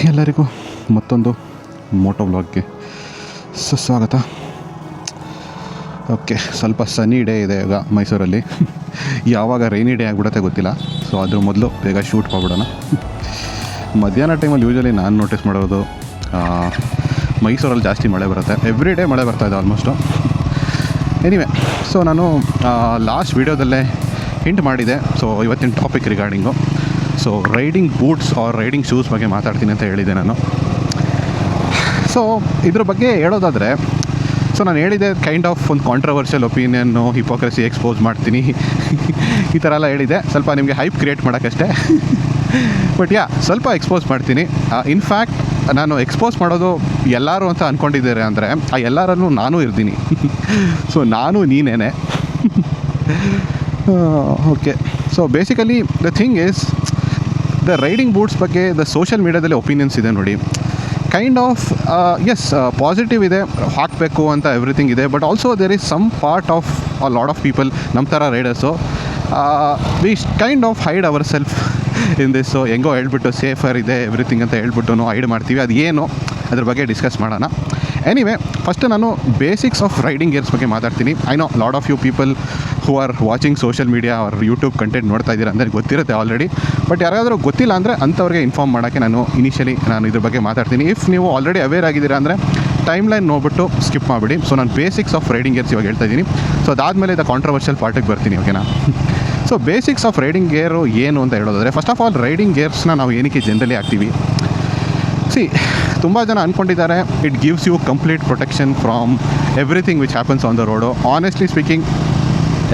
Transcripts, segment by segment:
ಎಲ್ಲರಿಗೂ ಮತ್ತೊಂದು ಮೋಟೋ ವ್ಲಾಗ್ಗೆ ಸುಸ್ವಾಗತ. ಓಕೆ, ಸ್ವಲ್ಪ ಸನ್ನಿ ಡೇ ಇದೆ ಈಗ ಮೈಸೂರಲ್ಲಿ. ಯಾವಾಗ ರೈನಿ ಡೇ ಆಗಿಬಿಡುತ್ತೆ ಗೊತ್ತಿಲ್ಲ. ಸೊ ಅದ್ರ ಮೊದಲು ಬೇಗ ಶೂಟ್ ಮಾಡಿಬಿಡೋಣ. ಮಧ್ಯಾಹ್ನ ಟೈಮಲ್ಲಿ ಯೂಶ್ವಲಿ ನಾನು ನೋಟಿಸ್ ಮಾಡೋದು ಮೈಸೂರಲ್ಲಿ ಜಾಸ್ತಿ ಮಳೆ ಬರುತ್ತೆ. ಎವ್ರಿ ಡೇ ಮಳೆ ಬರ್ತಾಯಿದೆ ಆಲ್ಮೋಸ್ಟು. ಎನಿವೆ, ಸೊ ನಾನು ಲಾಸ್ಟ್ ವೀಡಿಯೋದಲ್ಲೇ ಹಿಂಟ್ ಮಾಡಿದೆ. ಸೊ ಇವತ್ತಿನ topic regarding so riding boots or riding shoes ಬಗ್ಗೆ ಮಾತಾಡ್ತೀನಿ ಅಂತ ಹೇಳಿದೆ ನಾನು. ಸೊ ಇದ್ರ ಬಗ್ಗೆ ಹೇಳೋದಾದರೆ, ಸೊ ನಾನು ಹೇಳಿದೆ ಕೈಂಡ್ ಆಫ್ ಒಂದು ಕಾಂಟ್ರವರ್ಷಿಯಲ್ ಒಪಿನಿಯನ್ನು, ಹಿಪೋಕ್ರಸಿ ಎಕ್ಸ್ಪೋಸ್ ಮಾಡ್ತೀನಿ ಈ ಥರ ಎಲ್ಲ ಹೇಳಿದೆ. ಸ್ವಲ್ಪ ನಿಮಗೆ ಹೈಪ್ ಕ್ರಿಯೇಟ್ ಮಾಡೋಕ್ಕಷ್ಟೇ. ಬಟ್ ಸ್ವಲ್ಪ ಎಕ್ಸ್ಪೋಸ್ ಮಾಡ್ತೀನಿ. ಇನ್ಫ್ಯಾಕ್ಟ್ ನಾನು ಎಕ್ಸ್ಪೋಸ್ ಮಾಡೋದು ಎಲ್ಲರೂ ಅಂತ ಅಂದ್ಕೊಂಡಿದ್ದಾರೆ ಅಂದರೆ ಆ ಎಲ್ಲರಲ್ಲೂ ನಾನು ಇರ್ತೀನಿ. ಸೊ ನಾನು ನೀನೇನೆ. Okay, so basically the thing is the riding boots ಬಗ್ಗೆ ದ ಸೋಷಿಯಲ್ ಮೀಡ್ಯಾದಲ್ಲಿ ಒಪಿನಿಯನ್ಸ್ ಇದೆ ನೋಡಿ. ಕೈಂಡ್ ಆಫ್ ಎಸ್ ಪಾಸಿಟಿವ್ ಇದೆ, ಹಾಕಬೇಕು ಅಂತ ಎವ್ರಿಥಿಂಗ್ ಇದೆ. But also there is some part of a lot of people, ನಮ್ಮ ಥರ riders, we kind of hide our self in this. So ಹೆಂಗೋ ಹೇಳ್ಬಿಟ್ಟು ಸೇಫರ್ ಇದೆ ಎವ್ರಿಥಿಂಗ್ ಅಂತ ಹೇಳ್ಬಿಟ್ಟು ಹೈಡ್ ಮಾಡ್ತೀವಿ. ಅದು ಏನು ಅದ್ರ ಬಗ್ಗೆ ಡಿಸ್ಕಸ್ ಮಾಡೋಣ. ಎನಿವೆ, ಫಸ್ಟ್ ನಾನು ಬೇಸಿಕ್ಸ್ ಆಫ್ ರೈಡಿಂಗ್ ಗೇರ್ಸ್ ಬಗ್ಗೆ ಮಾತಾಡ್ತೀನಿ. I know lot of you people who are watching social media or YouTube content ನೋಡ್ತಾ ಇದ್ದೀರಾ ಅಂದರೆ ಗೊತ್ತಿರುತ್ತೆ ಆಲ್ರೆಡಿ. ಬಟ್ ಯಾರಾದರೂ ಗೊತ್ತಿಲ್ಲ ಅಂದರೆ ಅಂಥವ್ರಿಗೆ ಇನ್ಫಾರ್ಮ್ ಮಾಡೋಕ್ಕೆ ನಾನು ಇದ್ರ ಬಗ್ಗೆ ಮಾತಾಡ್ತೀನಿ. ಇಫ್ ನೀವು ಆಲ್ರೆಡಿ ಅವೇರ್ ಆಗಿದ್ದೀರಾ ಅಂದರೆ ಟೈಮ್ ಲೈನ್ ನೋಡ್ಬಿಟ್ಟು ಸ್ಕಿಪ್ ಮಾಡಿಬಿಡಿ. ಸೊ ನಾನು ಬೇಸಿಕ್ಸ್ ಆಫ್ ರೈಡಿಂಗ್ ಗೇರ್ಸ್ ಇವಾಗ ಹೇಳ್ತಾ ಇದ್ದೀನಿ. ಸೊ ಅದಾದಮೇಲೆ ದ ಕಾಂಟ್ರವರ್ಷಿಯಲ್ ಪಾರ್ಟಿಗೆ ಬರ್ತೀನಿ, ಓಕೆನಾ. ಸೊ ಬೇಸಿಕ್ಸ್ ಆಫ್ ರೈಡಿಂಗ್ ಗೇರು ಏನು ಅಂತ ಹೇಳೋದಾದರೆ, ಫಸ್ಟ್ ಆಫ್ ಆಲ್ ರೈಡಿಂಗ್ ಗೇರ್ಸ್ನ ನಾವು ಏನಕ್ಕೆ ಜನರಲಿ ಹಾಕ್ತೀವಿ? ತುಂಬ ಜನ ಅಂದ್ಕೊಂಡಿದ್ದಾರೆ it gives you complete protection from everything which happens on the road. Honestly speaking,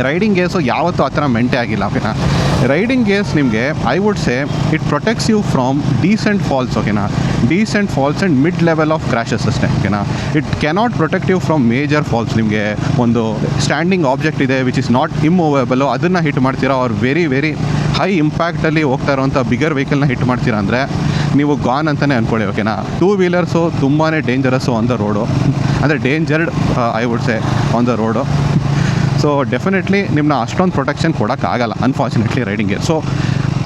riding gears ಯಾವತ್ತೂ ಆ ಥರ ಮೆಂಟೇ ಆಗಿಲ್ಲ, ಓಕೆನಾ. ರೈಡಿಂಗ್ ಗೇರ್ಸ್ ನಿಮಗೆ I would say it protects you from decent falls, ಓಕೆನಾ. Decent falls and mid level of crashes ಅಷ್ಟೇ, ಓಕೆನಾ. It cannot protect you from major falls. ನಿಮಗೆ ಒಂದು ಸ್ಟ್ಯಾಂಡಿಂಗ್ ಆಬ್ಜೆಕ್ಟ್ ಇದೆ ವಿಚ್ ಇಸ್ ನಾಟ್ ಇಮ್ಮೂವೇಬಲು, ಅದನ್ನು ಹಿಟ್ ಮಾಡ್ತೀರಾ, ಅವ್ರು ವೆರಿ ವೆರಿ ಹೈ ಇಂಪ್ಯಾಕ್ಟಲ್ಲಿ ಹೋಗ್ತಾ ಇರೋವಂಥ ಬಿಗರ್ ವೆಹಿಕಲ್ನ ಹಿಟ್ ಮಾಡ್ತೀರಾ ಅಂದರೆ ನೀವು ಗಾನ್ ಅಂತಲೇ ಅಂದ್ಕೊಳ್ಳಿ, ಓಕೆನಾ. ಟೂ ವೀಲರ್ಸು ತುಂಬಾ ಡೇಂಜರಸ್ಸು ಆನ್ ದ ರೋಡು, ಅಂದರೆ dangered I would say on the road. So definitely ನಿಮ್ಮನ್ನ ಅಷ್ಟೊಂದು ಪ್ರೊಟೆಕ್ಷನ್ ಕೊಡೋಕ್ಕಾಗಲ್ಲ ಅನ್ಫಾರ್ಚುನೇಟ್ಲಿ ರೈಡಿಂಗ್ ಗೇರ್. ಸೊ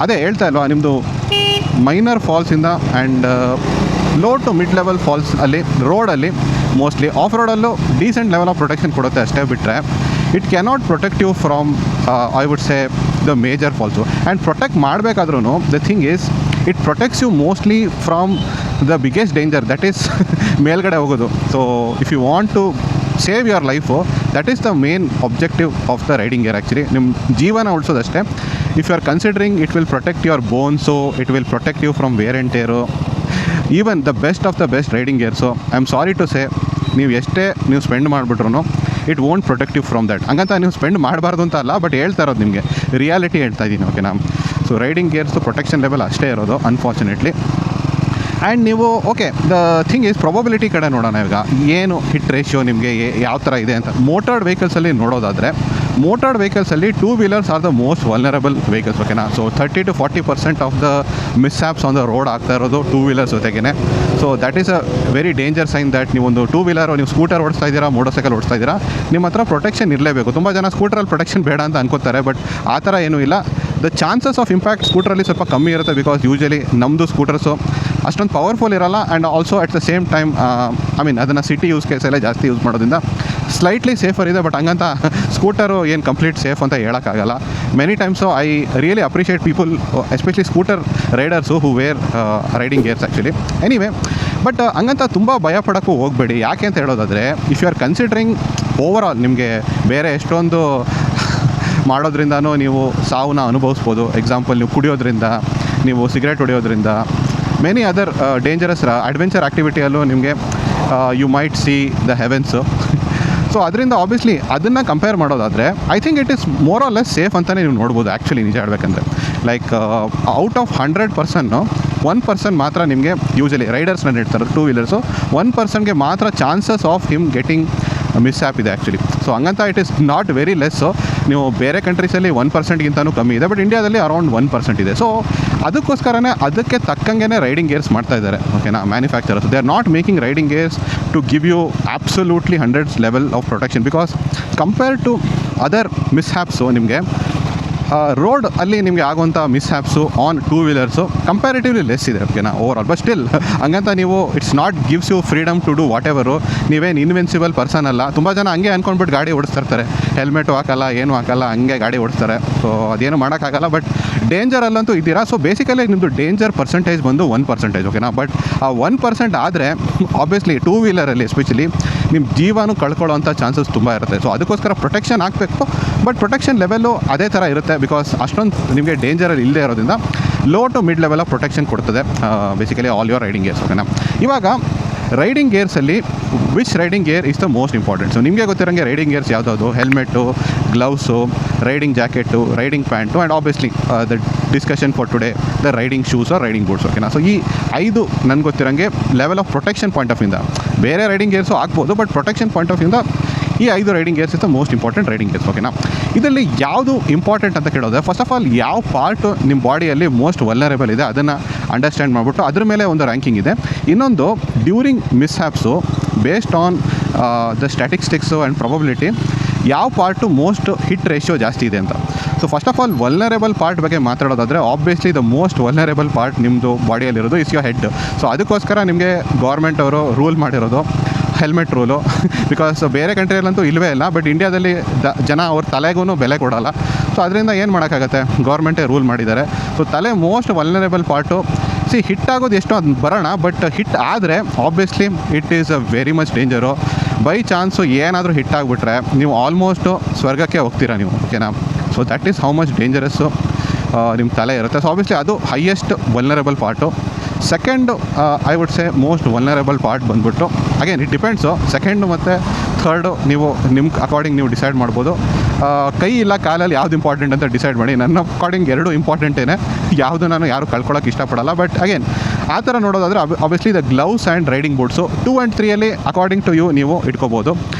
ಅದೇ ಹೇಳ್ತಾ ಇಲ್ವಾ, ನಿಮ್ಮದು ಮೈನರ್ ಫಾಲ್ಸಿಂದ and low to mid level falls ಅಲ್ಲಿ ರೋಡಲ್ಲಿ ಮೋಸ್ಟ್ಲಿ ಆಫ್ ರೋಡಲ್ಲೂ ಡೀಸೆಂಟ್ ಲೆವೆಲ್ ಆಫ್ ಪ್ರೊಟೆಕ್ಷನ್ ಕೊಡುತ್ತೆ ಅಷ್ಟೇ. ಬಿಟ್ಟರೆ it cannot protect you from I would say the major falls. And protect ಮಾಡಬೇಕಾದ್ರೂ the thing is it protects you mostly from the biggest danger, that is ಮೇಲ್ಗಡೆ ಹೋಗೋದು. So if you want to save your life, that is the main objective of the riding gear actually. ನಿಮ್ಮ ಜೀವನ ಉಳಿಸೋದಷ್ಟೇ. If you are considering it will protect your bones, it will protect you from wear and tear, even the best of the best riding gears, I am sorry to say, ನೀವು ಎಷ್ಟೇ ನೀವು spend ಮಾಡಿಬಿಟ್ರು it won't protect you from that. ಹಂಗಂತ ನೀವು spend ಮಾಡಬಾರ್ದು ಅಂತ ಅಲ್ಲ, but ಹೇಳ್ತಾ ಇರೋದು ನಿಮಗೆ ರಿಯಾಲಿಟಿ ಹೇಳ್ತಾ ಇದ್ದೀನಿ, ಓಕೆನಾ. So riding gears protection level ಅಷ್ಟೇ ಇರೋದು ಅನ್ಫಾರ್ಚುನೇಟ್ಲಿ. ಆ್ಯಂಡ್ ನೀವು okay, the thing is probability ಕಡೆ ನೋಡೋಣ ಈಗ. ಏನು ಹಿಟ್ ರೇಷಿಯೋ ನಿಮಗೆ ಯಾವ ಥರ ಇದೆ ಅಂತ. ಮೋಟರ್ಡ್ ವೆಹಿಕಲ್ಸಲ್ಲಿ ನೋಡೋದಾದರೆ, ಮೋಟರ್ಡ್ ವೆಹಿಕಲ್ಸಲ್ಲಿ two wheelers are the most vulnerable vehicles, ಓಕೆನಾ. So 30-40% of the mishaps on the road ಆಗ್ತಾ ಇರೋದು ಟೂ ವೀಲರ್ಸ್ ಜೊತೆಗೇ. So that is a very danger sign that ನೀವೊಂದು ಟೂ ವೀಲರ್, ನೀವು ಸ್ಕೂಟರ್ ಓಡಿಸ್ತಾ ಇದ್ದೀರಾ, ಮೋಟರ್ ಸೈಕಲ್ ಓಡಿಸ್ತಾ ಇದ್ದೀರಾ, ನಿಮ್ಮ ಹತ್ರ ಪ್ರೊಟೆಕ್ಷನ್ ಇರಲೇಬೇಕು. ತುಂಬ ಜನ ಸ್ಕೂಟರಲ್ಲಿ ಪ್ರೊಟೆಕ್ಷನ್ ಬೇಡ ಅಂತ ಅನ್ಕೋತಾರೆ, ಬಟ್ ಆ ಥರ ಏನೂ ಇಲ್ಲ. ದ ಚಾನ್ಸಸ್ ಆಫ್ ಇಂಪ್ಯಾಕ್ಟ್ ಸ್ಕೂಟ್ರಲ್ಲಿ ಸ್ವಲ್ಪ ಕಮ್ಮಿ ಇರುತ್ತೆ, ಬಿಕಾಸ್ ಯೂಶಲಿ ನಮ್ಮದು ಸ್ಕೂಟರ್ಸು ಅಷ್ಟೊಂದು ಪವರ್ಫುಲ್ ಇರೋಲ್ಲ. And also at the same time I mean ಅದನ್ನು ಸಿಟಿ ಯೂಸ್ ಕೇಸಲ್ಲೇ ಜಾಸ್ತಿ ಯೂಸ್ ಮಾಡೋದ್ರಿಂದ ಸ್ಲೈಟ್ಲಿ ಸೇಫರ್ ಇದೆ. ಬಟ್ ಹಂಗಂತ ಸ್ಕೂಟರು ಏನು ಕಂಪ್ಲೀಟ್ ಸೇಫ್ ಅಂತ ಹೇಳೋಕ್ಕಾಗಲ್ಲ. Many times I really appreciate people, especially scooter riders who wear riding gears actually. Anyway, but ಹಂಗಂತ ತುಂಬ ಭಯ ಪಡೋಕ್ಕೂ ಹೋಗಬೇಡಿ. ಯಾಕೆ ಅಂತ ಹೇಳೋದಾದರೆ, if you are considering overall ನಿಮಗೆ ಬೇರೆ ಎಷ್ಟೊಂದು ಮಾಡೋದ್ರಿಂದನೂ ನೀವು ಸಾವನ್ನ ಅನುಭವಿಸ್ಬೋದು. ಎಕ್ಸಾಂಪಲ್, ನೀವು ಕುಡಿಯೋದ್ರಿಂದ, ನೀವು ಸಿಗರೇಟ್ ಹೊಡೆಯೋದ್ರಿಂದ, ಮೆನಿ ಅದರ್ ಡೇಂಜರಸ್ ಅಡ್ವೆಂಚರ್ ಆ್ಯಕ್ಟಿವಿಟಿಯಲ್ಲೂ ನಿಮಗೆ you might see the heavens. So ಅದರಿಂದ ಆಬ್ವಿಯಸ್ಲಿ ಅದನ್ನು ಕಂಪೇರ್ ಮಾಡೋದಾದರೆ I think it is more or less safe ಅಂತಲೇ ನೀವು ನೋಡ್ಬೋದು ಆ್ಯಕ್ಚುಲಿ, ನಿಜ ಹೇಳ್ಬೇಕಂದ್ರೆ. ಲೈಕ್ ಔಟ್ ಆಫ್ 100% 1% ಮಾತ್ರ ನಿಮಗೆ ಯೂಶಲಿ ರೈಡರ್ಸ್ನ ಇಡ್ತಾರೆ ಟೂ ವೀಲರ್ಸು, 1%ಗೆ ಮಾತ್ರ ಚಾನ್ಸಸ್ ಆಫ್ ಹಿಮ್ ಗೆಟಿಂಗ್ ಮಿಸ್ಹ್ಯಾಪ್ ಇದೆ ಆ್ಯಕ್ಚುಲಿ. ಸೊ ಹಂಗಂತ it is not very less. ನೀವು ಬೇರೆ ಕಂಟ್ರೀಸಲ್ಲಿ 1%ಗಿಂತನೂ ಕಮ್ಮಿ ಇದೆ, ಬಟ್ ಇಂಡಿಯಾದಲ್ಲಿ ಅರೌಂಡ್ 1% ಇದೆ. ಸೊ ಅದಕ್ಕೋಸ್ಕರನೇ ಅದಕ್ಕೆ ತಕ್ಕಂಗೆ ರೈಡಿಂಗ್ ಗೇರ್ಸ್ ಮಾಡ್ತಾ ಇದ್ದಾರೆ, ಓಕೆನಾ, manufacturers. They are not making riding gears to give you absolutely 100 level of protection, because compare to other mishaps ನಿಮಗೆ ರೋಡ್ ಅಲ್ಲಿ ನಿಮಗೆ ಆಗುವಂಥ mishaps on two wheelers comparatively less ಇದೆ ಓಕೆನಾ ಓವರ್ ಆಲ್. ಬಟ್ ಸ್ಟಿಲ್ ಹಂಗಂತ ನೀವು it's not gives you freedom to do what ever. ನೀವೇನು invincible person ಅಲ್ಲ. ತುಂಬ ಜನ ಹಂಗೆ ಅಂದ್ಕೊಂಡ್ಬಿಟ್ಟು ಗಾಡಿ ಓಡಿಸ್ತಿರ್ತಾರೆ, ಹೆಲ್ಮೆಟು ಹಾಕಲ್ಲ ಏನು ಹಾಕಲ್ಲ ಹಂಗೆ ಗಾಡಿ ಓಡಿಸ್ತಾರೆ. ಸೊ ಅದೇನು ಮಾಡೋಕ್ಕಾಗಲ್ಲ. ಬಟ್ ಡೇಂಜರಲ್ಲಂತೂ ಇದ್ದೀರಾ. ಸೊ ಬೇಸಿಕಲಿ ನಿಮ್ಮದು ಡೇಂಜರ್ ಪರ್ಸೆಂಟೇಜ್ ಬಂದು 1% ಓಕೆನಾ. ಬಟ್ ಆ 1% ಆದರೆ ಆಬ್ವಿಯಸ್ಲಿ ಟೂ ವೀಲರಲ್ಲಿ ಎಸ್ಪೆಷಲಿ ನಿಮ್ಮ ಜೀವನೂ ಕಳ್ಕೊಳ್ಳೋವಂಥ ಚಾನ್ಸಸ್ ತುಂಬ ಇರುತ್ತೆ. ಸೊ ಅದಕ್ಕೋಸ್ಕರ ಪ್ರೊಟೆಕ್ಷನ್ ಹಾಕಬೇಕು. ಬಟ್ ಪ್ರೊಟೆಕ್ಷನ್ ಲೆವೆಲ್ಲು ಅದೇ ಥರ ಇರುತ್ತೆ. ಬಿಕಾಸ್ ಅಷ್ಟೊಂದು ನಿಮಗೆ ಡೇಂಜರಲ್ಲಿ ಇಲ್ಲದೆ ಇರೋದ್ರಿಂದ low to mid level of protection ಕೊಡ್ತದೆ basically all your riding gears ಓಕೆನಾ. ಇವಾಗ ರೈಡಿಂಗ್ ಗೇರ್ಸಲ್ಲಿ which riding gear is the most important. So ನಿಮಗೆ ಗೊತ್ತಿರೋಂಗೆ ರೈಡಿಂಗ್ ಗೇರ್ಸ್ ಯಾವುದಾದ್ರು helmet, gloves, riding jacket, riding pant and obviously the discussion for today the riding shoes or riding boots ಓಕೆನಾ. So ಈ 5 ನನಗೆ ಗೊತ್ತಿರೋಂಗೆ level of protection point of ಇಂದ ಬೇರೆ riding gears ಆಗ್ಬೋದು. ಬಟ್ ಪ್ರೊಟೆಕ್ಷನ್ ಪಾಯಿಂಟ್ ಆಫ್ ಇಂದ ಈ 5 riding gears is the most important riding gears ಓಕೆನಾ. ಇದರಲ್ಲಿ ಯಾವುದು ಇಂಪಾರ್ಟೆಂಟ್ ಅಂತ ಕೇಳೋದ್ರೆ ಫಸ್ಟ್ ಆಫ್ ಆಲ್ ಯಾವ ಪಾರ್ಟು ನಿಮ್ಮ ಬಾಡಿಯಲ್ಲಿ ಮೋಸ್ಟ್ ವಲ್ನರೇಬಲ್ ಇದೆ ಅದನ್ನು ಅಂಡರ್ಸ್ಟ್ಯಾಂಡ್ ಮಾಡಿಬಿಟ್ಟು ಅದ್ರ ಮೇಲೆ ಒಂದು ರ್ಯಾಂಕಿಂಗ್ ಇದೆ. ಇನ್ನೊಂದು during mishaps based on the statistics and probability ಯಾವ ಪಾರ್ಟು ಮೋಸ್ಟ್ ಹಿಟ್ ರೇಷಿಯೋ ಜಾಸ್ತಿ ಇದೆ ಅಂತ. So first of all vulnerable part ಬಗ್ಗೆ ಮಾತಾಡೋದಾದರೆ obviously the most vulnerable part ನಿಮ್ಮದು ಬಾಡಿಯಲ್ಲಿರೋದು ಇಸ್ ಯೋರ್ ಹೆಡ್. ಸೊ ಅದಕ್ಕೋಸ್ಕರ ನಿಮಗೆ ಗೌರ್ಮೆಂಟ್ ಅವರು ರೂಲ್ ಮಾಡಿರೋದು ಹೆಲ್ಮೆಟ್ ರೂಲು. ಬಿಕಾಸ್ ಬೇರೆ ಕಂಟ್ರಿಯಲ್ಲಂತೂ ಇಲ್ಲವೇ ಇಲ್ಲ. ಬಟ್ ಇಂಡಿಯಾದಲ್ಲಿ ಜನ ಅವ್ರ ತಲೆಗೂ ಬೆಲೆ ಕೊಡೋಲ್ಲ. ಸೊ ಅದರಿಂದ ಏನು ಮಾಡೋಕ್ಕಾಗತ್ತೆ, ಗೌರ್ಮೆಂಟೇ ರೂಲ್ ಮಾಡಿದ್ದಾರೆ. ಸೊ ತಲೆ ಮೋಸ್ಟ್ ವಲ್ನರೇಬಲ್ ಪಾರ್ಟು. ಹಿಟ್ ಆಗೋದು ಎಷ್ಟೋ ಅದು ಬರೋಣ. ಬಟ್ ಹಿಟ್ ಆದರೆ obviously it is a very much danger. By chance ಏನಾದರೂ ಹಿಟ್ ಆಗಿಬಿಟ್ರೆ ನೀವು ಆಲ್ಮೋಸ್ಟು ಸ್ವರ್ಗಕ್ಕೆ ಹೋಗ್ತೀರಾ ನೀವು ಓಕೆನಾ. So that is how much dangerous ನಿಮ್ಮ ತಲೆ ಇರುತ್ತೆ. ಸೊ ಆಬ್ವಿಯಸ್ಲಿ ಅದು highest vulnerable part. Second I would say most vulnerable part ಬಂದ್ಬಿಟ್ಟು ಅಗೇನ್ ಇಟ್ ಡಿಪೆಂಡ್ಸು. ಸೆಕೆಂಡು ಮತ್ತು ಥರ್ಡು ನೀವು ನಿಮ್ಮ ಅಕಾರ್ಡಿಂಗ್ ನೀವು ಡಿಸೈಡ್ ಮಾಡ್ಬೋದು. ಕೈ ಇಲ್ಲ ಕಾಲಲ್ಲಿ ಯಾವ್ದು ಇಂಪಾರ್ಟೆಂಟ್ ಅಂತ ಡಿಸೈಡ್ ಮಾಡಿ. ನನ್ನ ಅಕಾರ್ಡಿಂಗ್ 2 ಇಂಪಾರ್ಟೆಂಟೇನೆ. ಯಾವುದು ನಾನು ಯಾರು ಕಳ್ಕೊಳ್ಳೋಕೆ ಇಷ್ಟಪಡಲ್ಲ. ಬಟ್ ಅಗೇನ್ ಆ ಥರ ನೋಡೋದಾದರೆ obviously the gloves and riding boots 2 and 3 according to you ನೀವು ಇಟ್ಕೋಬೋದು.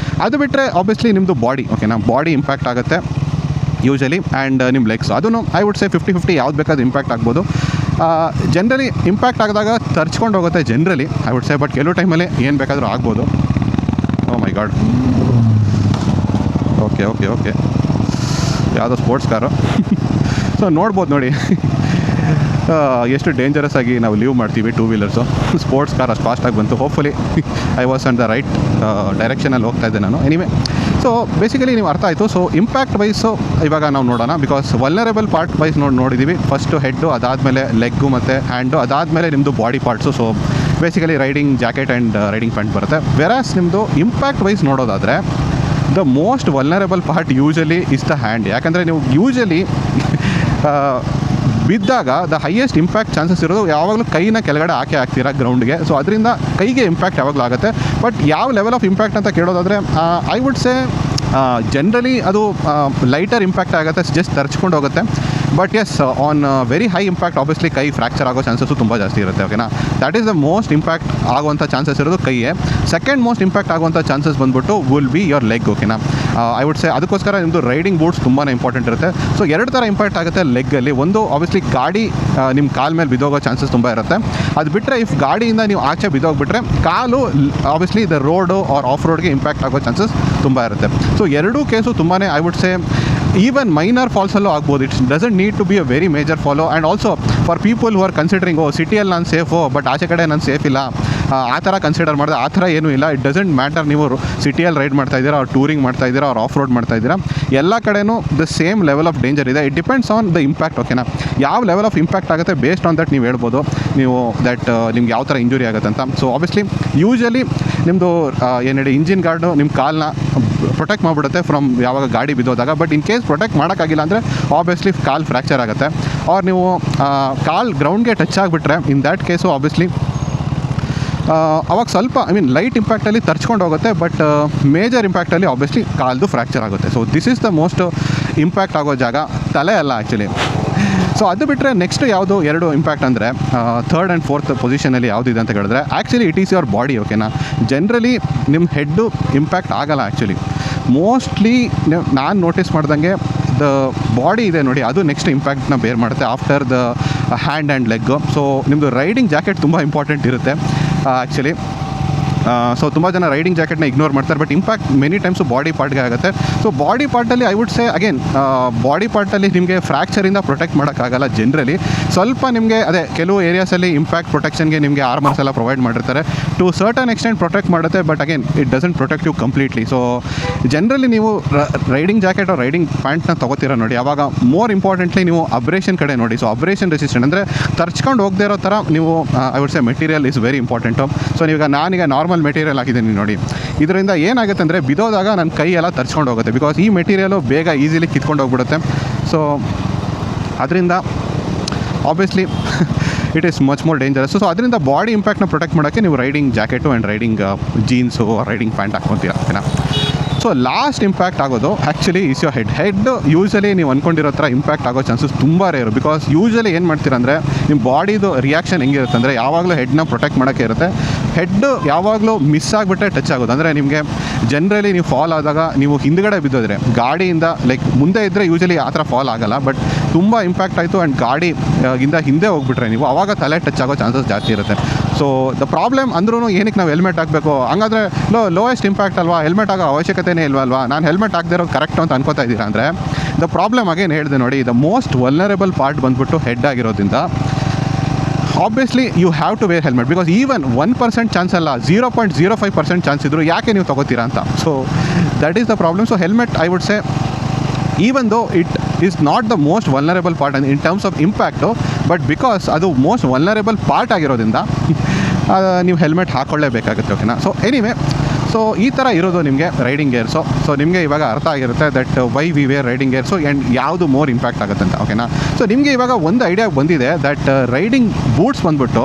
ಅದು ಬಿಟ್ಟರೆ ಆಬ್ವಿಯಸ್ಲಿ ನಿಮ್ಮದು ಬಾಡಿ ಓಕೆನಾ, ಬಾಡಿ ಇಂಪ್ಯಾಕ್ಟ್ ಆಗುತ್ತೆ ಯೂಶಲಿ. ಆ್ಯಂಡ್ ನಿಮ್ಮ ಲೆಗ್ಸ್ ಅದನ್ನು ಐ ವುಡ್ ಸೇ 50-50 ಯಾವ್ದು ಬೇಕಾದ್ರೂ ಇಂಪ್ಯಾಕ್ಟ್ ಆಗ್ಬೋದು. ಜನರಲಿ ಇಂಪ್ಯಾಕ್ಟ್ ಆಗಿದಾಗ ತರ್ಚ್ಕೊಂಡು ಹೋಗುತ್ತೆ generally I would say. But ಕೆಲವು ಟೈಮಲ್ಲಿ ಏನು ಬೇಕಾದರೂ ಆಗ್ಬೋದು. ಓ ಮೈ ಗಾಡ್. ಓಕೆ ಓಕೆ ಓಕೆ ಯಾವುದೋ ಸ್ಪೋರ್ಟ್ಸ್ ಕಾರು. ಸೊ ನೋಡ್ಬೋದು ನೋಡಿ ಎಷ್ಟು ಡೇಂಜರಸ್ ಆಗಿ ನಾವು ಲೀವ್ ಮಾಡ್ತೀವಿ ಟೂ ವೀಲರ್ಸು. ಸ್ಪೋರ್ಟ್ಸ್ ಕಾರ್ ಅಷ್ಟು ಫಾಸ್ಟಾಗಿ ಬಂತು. Hopefully I was on the right ಡೈರೆಕ್ಷನಲ್ಲಿ ಹೋಗ್ತಾ ಇದ್ದೆ ನಾನು. ಎನಿವೆ ಸೊ ಬೇಸಿಕಲಿ ನೀವು ಅರ್ಥ ಆಯಿತು. ಸೊ ಇಂಪ್ಯಾಕ್ಟ್ ವೈಸು ಇವಾಗ ನಾವು ನೋಡೋಣ. ಬಿಕಾಸ್ ವಲ್ನರೇಬಲ್ ಪಾರ್ಟ್ ವೈಸ್ ನೋಡಿದ್ದೀವಿ. ಫಸ್ಟು ಹೆಡ್ಡು, ಅದಾದಮೇಲೆ ಲೆಗ್ಗು ಮತ್ತು ಹ್ಯಾಂಡು, ಅದಾದಮೇಲೆ ನಿಮ್ಮದು body parts. So basically riding jacket and riding pant ಬರುತ್ತೆ. ವೆರಾಸ್ ನಿಮ್ಮದು ಇಂಪ್ಯಾಕ್ಟ್ ವೈಸ್ ನೋಡೋದಾದರೆ the most vulnerable part usually is the hand. ಯಾಕಂದರೆ ನೀವು ಯೂಶಲಿ ಬಿದ್ದಾಗ ದ ಹೈಯೆಸ್ಟ್ ಇಂಪ್ಯಾಕ್ಟ್ ಚಾನ್ಸಸ್ ಇರೋದು ಯಾವಾಗಲೂ ಕೈನ ಕೆಳಗಡೆ ಹಾಕ್ತೀರಾ ಗ್ರೌಂಡ್ಗೆ. ಸೊ ಅದರಿಂದ ಕೈಗೆ ಇಂಪ್ಯಾಕ್ಟ್ ಯಾವಾಗಲೂ ಆಗುತ್ತೆ. ಬಟ್ ಯಾವ ಲೆವೆಲ್ ಆಫ್ ಇಂಪ್ಯಾಕ್ಟ್ ಅಂತ ಕೇಳೋದಾದರೆ ಐ ವುಡ್ ಸೇ ಜನರಲಿ ಅದು ಲೈಟರ್ ಇಂಪ್ಯಾಕ್ಟ್ ಆಗುತ್ತೆ, ಜಸ್ಟ್ ತರ್ಚ್ಕೊಂಡು ಹೋಗುತ್ತೆ. But as on very high impact obviously ಕೈ ಫ್ರ್ಯಾಕ್ಚರ್ ಆಗೋ ಚಾನ್ಸಸ್ಸು ತುಂಬ ಜಾಸ್ತಿ ಇರುತ್ತೆ ಓಕೆನಾ. That is the most impact ಆಗುವಂಥ ಚಾನ್ಸಸ್ ಇರೋದು ಕೈಯೇ. ಸೆಕೆಂಡ್ ಮೋಸ್ಟ್ ಇಂಪ್ಯಾಕ್ಟ್ ಆಗುವಂಥ ಚಾನ್ಸಸ್ ಬಂದುಬಿಟ್ಟು ವಿಲ್ ಬಿ ಯೋರ್ ಲೆಗ್ ಓಕೆನಾ. ಐ ವುಡ್ ಸೇ ಅದಕ್ಕೋಸ್ಕರ ನಿಮ್ಮದು ರೈಡಿಂಗ್ ಬೂಟ್ಸ್ ತುಂಬಾ ಇಂಪಾರ್ಟೆಂಟ್ ಇರುತ್ತೆ. ಸೊ 2 ಥರ ಇಂಪ್ಯಾಕ್ಟ್ ಆಗುತ್ತೆ ಲೆಗ್ಗಲ್ಲಿ. ಒಂದು ಆಬ್ವಿಯಸ್ಲಿ ಗಾಡಿ ನಿಮ್ಮ ಕಾಲ ಮೇಲೆ ಬಿದ್ದೋಗೋ ಚಾನ್ಸಸ್ ತುಂಬ ಇರುತ್ತೆ. ಅದು ಬಿಟ್ಟರೆ ಇಫ್ ಗಾಡಿಯಿಂದ ನೀವು ಆಚೆ ಬಿದ್ದೋಗ್ಬಿಟ್ರೆ ಕಾಲು obviously the road or off ರೋಡ್ಗೆ ಇಂಪ್ಯಾಕ್ಟ್ ಆಗೋ ಚಾನ್ಸಸ್ ತುಂಬ ಇರುತ್ತೆ. ಸೊ 2 ಕೇಸು ತುಂಬಾ I would say even minor ಫಾಲ್ಸಲ್ಲೂ ಆಗ್ಬೋದು. It's doesn't need to be a very major fall. And also for people who are considering ಸಿಟಿಯಲ್ಲಿ ನಾನು ಸೇಫು ಬಟ್ ಆಚೆ ಕಡೆ ನಾನು ಸೇಫ್ ಇಲ್ಲ ಆ ಥರ ಕನ್ಸಿಡರ್ ಮಾಡಿದೆ, ಆ ಥರ ಏನೂ ಇಲ್ಲ. ಇಟ್ ಡಸಂಟ್ ಮ್ಯಾಟರ್ ನೀವು ಸಿಟಿಯಲ್ಲಿ ರೈಡ್ ಮಾಡ್ತಾ ಇದ್ದೀರಾ, ಅವ್ರು ಟೂರಿಂಗ್ ಮಾಡ್ತಾ ಇದ್ದೀರಾ, ಅವ್ರು ಆಫ್ ರೋಡ್ ಮಾಡ್ತಾ ಇದ್ದೀರಾ, ಎಲ್ಲ ಕಡೆನೂ the same level of danger ಇದೆ. It depends on the impact ಓಕೆನಾ. ಯಾವ ಲೆವೆಲ್ ಆಫ್ ಇಂಪ್ಯಾಕ್ಟ್ ಆಗುತ್ತೆ ಬೇಸ್ಡ್ ಆನ್ ದಟ್ ನೀವು ಹೇಳ್ಬೋದು ನೀವು ದಟ್ ನಿಮ್ಗೆ ಯಾವ ಥರ ಇಂಜುರಿ ಆಗುತ್ತೆ ಅಂತ. ಸೊ ಆಬ್ವಿಯಸ್ಲಿ ಯೂಶಲಿ ನಿಮ್ಮದು ಏನು ಹೇಳಿ ಇಂಜಿನ್ ಗಾರ್ಡು ನಿಮ್ಮ ಕಾಲನ್ನ ಪ್ರೊಟೆಕ್ಟ್ ಮಾಡಿಬಿಡುತ್ತೆ ಫ್ರಮ್ ಯಾವಾಗ ಗಾಡಿ ಬಿದ್ದೋದಾಗ. ಬಟ್ ಇನ್ ಕೇಸ್ ಪ್ರೊಟೆಕ್ಟ್ ಮಾಡೋಕ್ಕಾಗಿಲ್ಲ ಅಂದರೆ ಆಬ್ವಿಯಸ್ಲಿ ಕಾಲು ಫ್ರ್ಯಾಕ್ಚರ್ ಆಗುತ್ತೆ. ಆರ್ ನೀವು ಕಾಲು ಗ್ರೌಂಡ್ಗೆ ಟಚ್ ಆಗಿಬಿಟ್ರೆ ಇನ್ ದ್ಯಾಟ್ ಕೇಸು ಆಬ್ವಿಯಸ್ಲಿ ಅವಾಗ ಸ್ವಲ್ಪ ಲೈಟ್ ಇಂಪ್ಯಾಕ್ಟಲ್ಲಿ ತರ್ಚ್ಕೊಂಡು ಹೋಗುತ್ತೆ. ಬಟ್ ಮೇಜರ್ ಇಂಪ್ಯಾಕ್ಟಲ್ಲಿ ಆಬ್ವಿಯಸ್ಲಿ ಕಾಲ್ದು ಫ್ರ್ಯಾಕ್ಚರ್ ಆಗುತ್ತೆ. So this is the most impact ಆಗೋ ಜಾಗ, ತಲೆ ಅಲ್ಲ ಆ್ಯಕ್ಚುಲಿ. ಸೊ ಅದು ಬಿಟ್ಟರೆ ನೆಕ್ಸ್ಟ್ ಯಾವುದು 2 ಇಂಪ್ಯಾಕ್ಟ್ ಅಂದರೆ 3rd and 4th ಪೊಸಿಷನಲ್ಲಿ ಯಾವುದಿದೆ ಅಂತ ಹೇಳಿದ್ರೆ actually it is your body ಓಕೆನಾ. ಜನರಲಿ ನಿಮ್ಮ ಹೆಡ್ಡು ಇಂಪ್ಯಾಕ್ಟ್ ಆಗಲ್ಲ ಆ್ಯಕ್ಚುಲಿ. ಮೋಸ್ಟ್ಲಿ ನಾನು ನೋಟಿಸ್ ಮಾಡ್ದಂಗೆ ದ ಬಾಡಿ ಇದೆ ನೋಡಿ, ಅದು ನೆಕ್ಸ್ಟ್ ಇಂಪ್ಯಾಕ್ಟ್ನ ಬೇರ್ ಮಾಡುತ್ತೆ after the hand and leg. So ನಿಮ್ಮದು ರೈಡಿಂಗ್ ಜಾಕೆಟ್ ತುಂಬ ಇಂಪಾರ್ಟೆಂಟ್ ಇರುತ್ತೆ ಆ್ಯಕ್ಚುಲಿ. ಸೊ ತುಂಬ ಜನ ರೈಡಿಂಗ್ ಜಾಕೆಟ್ನ ಇಗ್ನೋರ್ ಮಾಡ್ತಾರೆ, but impact many times body ಪಾರ್ಟ್ಗೆ ಆಗುತ್ತೆ. ಸೊ ಬಾಡಿ ಪಾರ್ಟಲ್ಲಿ I would say again body ಪಾರ್ಟಲ್ಲಿ ನಿಮಗೆ ಫ್ರ್ಯಾಕ್ಚರಿಂದ ಪ್ರೊಟೆಕ್ಟ್ ಮಾಡೋಕ್ಕಾಗಲ್ಲ ಜನರಲಿ. ಸ್ವಲ್ಪ ನಿಮಗೆ ಅದೇ ಕೆಲವು ಏರಿಯಾಸಲ್ಲಿ ಇಂಪ್ಯಾಕ್ಟ್ ಪ್ರೊಟೆಕ್ಷನ್ಗೆ ನಿಮಗೆ ಆರ್ಮರ್ಸ್ ಎಲ್ಲ ಪ್ರೊವೈಡ್ ಮಾಡಿರ್ತಾರೆ, ಟು ಸರ್ಟನ್ ಎಕ್ಸ್ಟೆಂಟ್ ಪ್ರೊಟೆಕ್ಟ್ ಮಾಡುತ್ತೆ, but again it doesn't protect you completely. So generally ನೀವು ರೈಡಿಂಗ್ ಜಾಕೆಟ್ ರೈಡಿಂಗ್ ಪ್ಯಾಂಟ್ನ ತೊಗೋತೀರ ನೋಡಿ, ಆವಾಗ ಮೋರ್ ಇಂಪಾರ್ಟೆಂಟ್ಲಿ ನೀವು ಅಬ್ರೇಷನ್ ಕಡೆ ನೋಡಿ. ಸೊ ಅಬ್ರೇಷನ್ ರೆಸಿಸ್ಟೆಂಟ್ ಅಂದರೆ ತರ್ಚ್ಕೊಂಡು ಹೋಗದೇ ಇರೋ ಥರ ನೀವು I would say material is very important. So ನೀವೀಗ ನಾನೀಗ ನಾರ್ಮಲ್ ಮೆಟೀರಿಯಲ್ ಹಾಕಿದ್ದೀನಿ ನೋಡಿ, ಇದರಿಂದ ಏನಾಗುತ್ತೆ ಅಂದರೆ ಬಿದೋದಾಗ ನನ್ನ ಕೈ ಎಲ್ಲ ತರ್ಚ್ಕೊಂಡು ಹೋಗುತ್ತೆ, ಬಿಕಾಸ್ ಈ ಮೆಟೀರಿಯಲು ಬೇಗ ಈಸಿಲಿ ಕಿತ್ಕೊಂಡು ಹೋಗ್ಬಿಡುತ್ತೆ. ಸೊ ಅದರಿಂದ obviously it is much more dangerous. So ಅದರಿಂದ ಬಾಡಿ ಇಂಪ್ಯಾಕ್ಟ್ನ ಪ್ರೊಟೆಕ್ಟ್ ಮಾಡೋಕ್ಕೆ ನೀವು riding jacket and riding jeans riding pant ಹಾಕ್ಕೊತೀರ, ಓಕೆನಾ. ಸೊ ಲಾಸ್ಟ್ ಇಂಪ್ಯಾಕ್ಟ್ ಆಗೋದು actually is your head usually ನೀವು ಅಂದ್ಕೊಂಡಿರೋ ಥರ ಇಂಪ್ಯಾಕ್ಟ್ ಆಗೋ ಚಾನ್ಸಸ್ ತುಂಬ ರೇರು, ಬಿಕಾಸ್ ಯೂಸಲಿ ಏನು ಮಾಡ್ತೀರ ಅಂದರೆ ನಿಮ್ಮ ಬಾಡಿದು ರಿಯಾಕ್ಷನ್ ಹೆಂಗಿರುತ್ತೆ ಅಂದರೆ ಯಾವಾಗಲೂ ಹೆಡ್ನ ಪ್ರೊಟೆಕ್ಟ್ ಮಾಡೋಕ್ಕೆ ಇರುತ್ತೆ. ಹೆಡ್ ಯಾವಾಗಲೂ ಮಿಸ್ ಆಗಿಬಿಟ್ಟೆ ಟಚ್ ಆಗೋದು. ಅಂದರೆ ನಿಮಗೆ ಜನರಲಿ ನೀವು ಫಾಲ್ ಆದಾಗ ನೀವು ಹಿಂದ್ಗಡೆ ಬಿದ್ದೋದ್ರೆ ಗಾಡಿಯಿಂದ ಲೈಕ್ ಮುಂದೆ ಇದ್ದರೆ ಯೂಸಲಿ ಆ ಥರ ಫಾಲ್ ಆಗೋಲ್ಲ, ಬಟ್ ತುಂಬ ಇಂಪ್ಯಾಕ್ಟ್ ಆಯಿತು ಆ್ಯಂಡ್ ಗಾಡಿ ಇಂದ ಹಿಂದೆ ಹೋಗ್ಬಿಟ್ರೆ ನೀವು ಆವಾಗ ತಲೆ ಟಚ್ ಆಗೋ ಚಾನ್ಸಸ್ ಜಾಸ್ತಿ ಇರುತ್ತೆ. ಸೊ ದ ಪ್ರಾಬ್ಲಮ್ ಅಂದ್ರೂ ಏನಕ್ಕೆ ನಾವು ಹೆಲ್ಮೆಟ್ ಹಾಕಬೇಕು, ಹಂಗಾದರೆ ಲೋಯೆಸ್ಟ್ ಇಂಪ್ಯಾಕ್ಟ್ ಅಲ್ವಾ, ಹೆಲ್ಮೆಟ್ ಆಗೋ ಅವಶ್ಯಕತೆನೇ ಇಲ್ವಲ್ವಾ, ನಾನು ಹೆಲ್ಮೆಟ್ ಹಾಕದೇ ಇರೋದು ಕರೆಕ್ಟು ಅಂತ ಅನ್ಕೋತಾ ಇದ್ದೀರಾ ಅಂದರೆ ದ ಪ್ರಾಬ್ಲಮ್ ಅಗೇನ್ ಹೇಳಿದೆ ನೋಡಿ, ದ ಮೋಸ್ಟ್ ವಲ್ನರೇಬಲ್ ಪಾರ್ಟ್ ಬಂದ್ಬಿಟ್ಟು ಹೆಡ್ ಆಗಿರೋದ್ರಿಂದ obviously you have to wear helmet, because even 1% chance ಅಲ್ಲ 0.05% ಚಾನ್ಸ್ ಇದ್ದರೂ ಯಾಕೆ ನೀವು ತೊಗೋತೀರಾ ಅಂತ. So that is the problem. So helmet I would say even though it is not the most vulnerable part in terms of impact, but because ಅದು most vulnerable part ಆಗಿರೋದ್ರಿಂದ ನೀವು helmet ಹಾಕ್ಕೊಳ್ಳೇಬೇಕಾಗುತ್ತೆ, ಓಕೆನಾ. ಸೊ ಎನಿವೇ, ಸೊ ಈ ಥರ ಇರೋದು ನಿಮಗೆ riding gears. So ನಿಮಗೆ ಇವಾಗ ಅರ್ಥ ಆಗಿರುತ್ತೆ that why we wear riding gears and ಯಾವುದು ಮೋರ್ ಇಂಪ್ಯಾಕ್ಟ್ ಆಗುತ್ತೆ ಅಂತ, ಓಕೆನಾ. ಸೊ ನಿಮಗೆ ಇವಾಗ ಒಂದು ಐಡಿಯಾ ಬಂದಿದೆ ದಟ್ ರೈಡಿಂಗ್ ಬೂಟ್ಸ್ ಬಂದ್ಬಿಟ್ಟು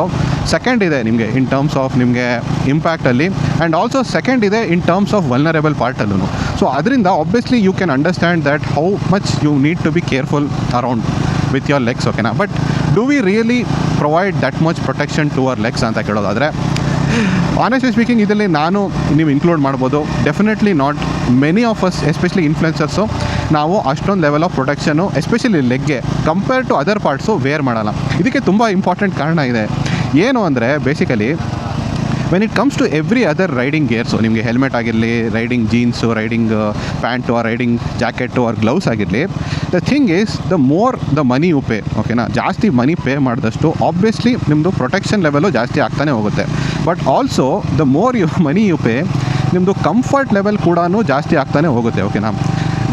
ಸೆಕೆಂಡ್ ಇದೆ ನಿಮಗೆ ಇನ್ ಟರ್ಮ್ಸ್ ಆಫ್ ನಿಮಗೆ ಇಂಪ್ಯಾಕ್ಟಲ್ಲಿ, ಆ್ಯಂಡ್ ಆಲ್ಸೋ ಸೆಕೆಂಡ್ ಇದೆ ಇನ್ ಟರ್ಮ್ಸ್ ಆಫ್ ವಲ್ನರೇಬಲ್ ಪಾರ್ಟಲ್ಲೂ. ಸೊ ಅದರಿಂದ obviously you can understand that how much you need to be careful around with your legs, ಓಕೆನಾ. But do we really provide that much protection to our legs ಅಂತ ಕೇಳೋದಾದರೆ honestly speaking ಇದರಲ್ಲಿ ನಾನು ನೀವು include ಮಾಡ್ಬೋದು, definitely not. Many of us especially influencers ನಾವು ಅಷ್ಟೊಂದು level of protection especially ಲೆಗ್ಗೆ compare to other parts wear ಮಾಡಲ್ಲ. ಇದಕ್ಕೆ ತುಂಬ ಇಂಪಾರ್ಟೆಂಟ್ ಕಾರಣ ಇದೆ. ಏನು ಅಂದರೆ basically when it comes to every other riding gears, ನಿಮಗೆ ಹೆಲ್ಮೆಟ್ ಆಗಿರಲಿ, riding jeans, riding pant, riding jacket or gloves ಆಗಿರಲಿ, the thing is the more the money you pay, ಓಕೆನಾ. ಜಾಸ್ತಿ ಮನಿ ಪೇ ಮಾಡಿದಷ್ಟು ಆಬ್ವಿಯಸ್ಲಿ ನಿಮ್ಮದು ಪ್ರೊಟೆಕ್ಷನ್ ಲೆವೆಲು ಜಾಸ್ತಿ ಆಗ್ತಾನೆ ಹೋಗುತ್ತೆ. But also the more money you pay, ನಿಮ್ಮದು ಕಂಫರ್ಟ್ ಲೆವೆಲ್ ಕೂಡ ಜಾಸ್ತಿ ಆಗ್ತಾನೆ ಹೋಗುತ್ತೆ, ಓಕೆನಾ.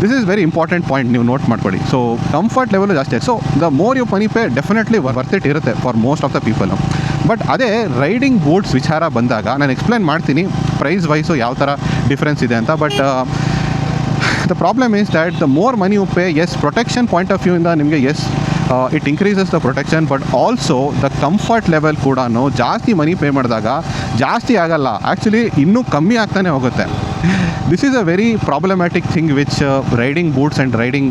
This is very important point, ನೀವು ನೋಟ್ ಮಾಡ್ಕೊಳ್ಳಿ. ಸೊ ಕಂಫರ್ಟ್ ಲೆವೆಲು ಜಾಸ್ತಿ ಆಗಿ, so the more you money pay definitely worth it ಇರುತ್ತೆ for most of the people. But ಅದೇ ರೈಡಿಂಗ್ ಬೂಟ್ಸ್ ವಿಚಾರ ಬಂದಾಗ ನಾನು ಎಕ್ಸ್ಪ್ಲೈನ್ ಮಾಡ್ತೀನಿ ಪ್ರೈಸ್ ವೈಸು ಯಾವ ಥರ ಡಿಫ್ರೆನ್ಸ್ ಇದೆ ಅಂತ. But the problem is that the more money you pay, as protection point of ವ್ಯೂಯಿಂದ ನಿಮಗೆ as it increases the protection, but also the comfort level ಕೂಡ ಜಾಸ್ತಿ ಮನಿ ಪೇ ಮಾಡಿದಾಗ ಜಾಸ್ತಿ ಆಗಲ್ಲ, ಆ್ಯಕ್ಚುಲಿ ಇನ್ನೂ ಕಮ್ಮಿ ಆಗ್ತಾನೆ ಹೋಗುತ್ತೆ. This is a very problematic thing which riding boots and riding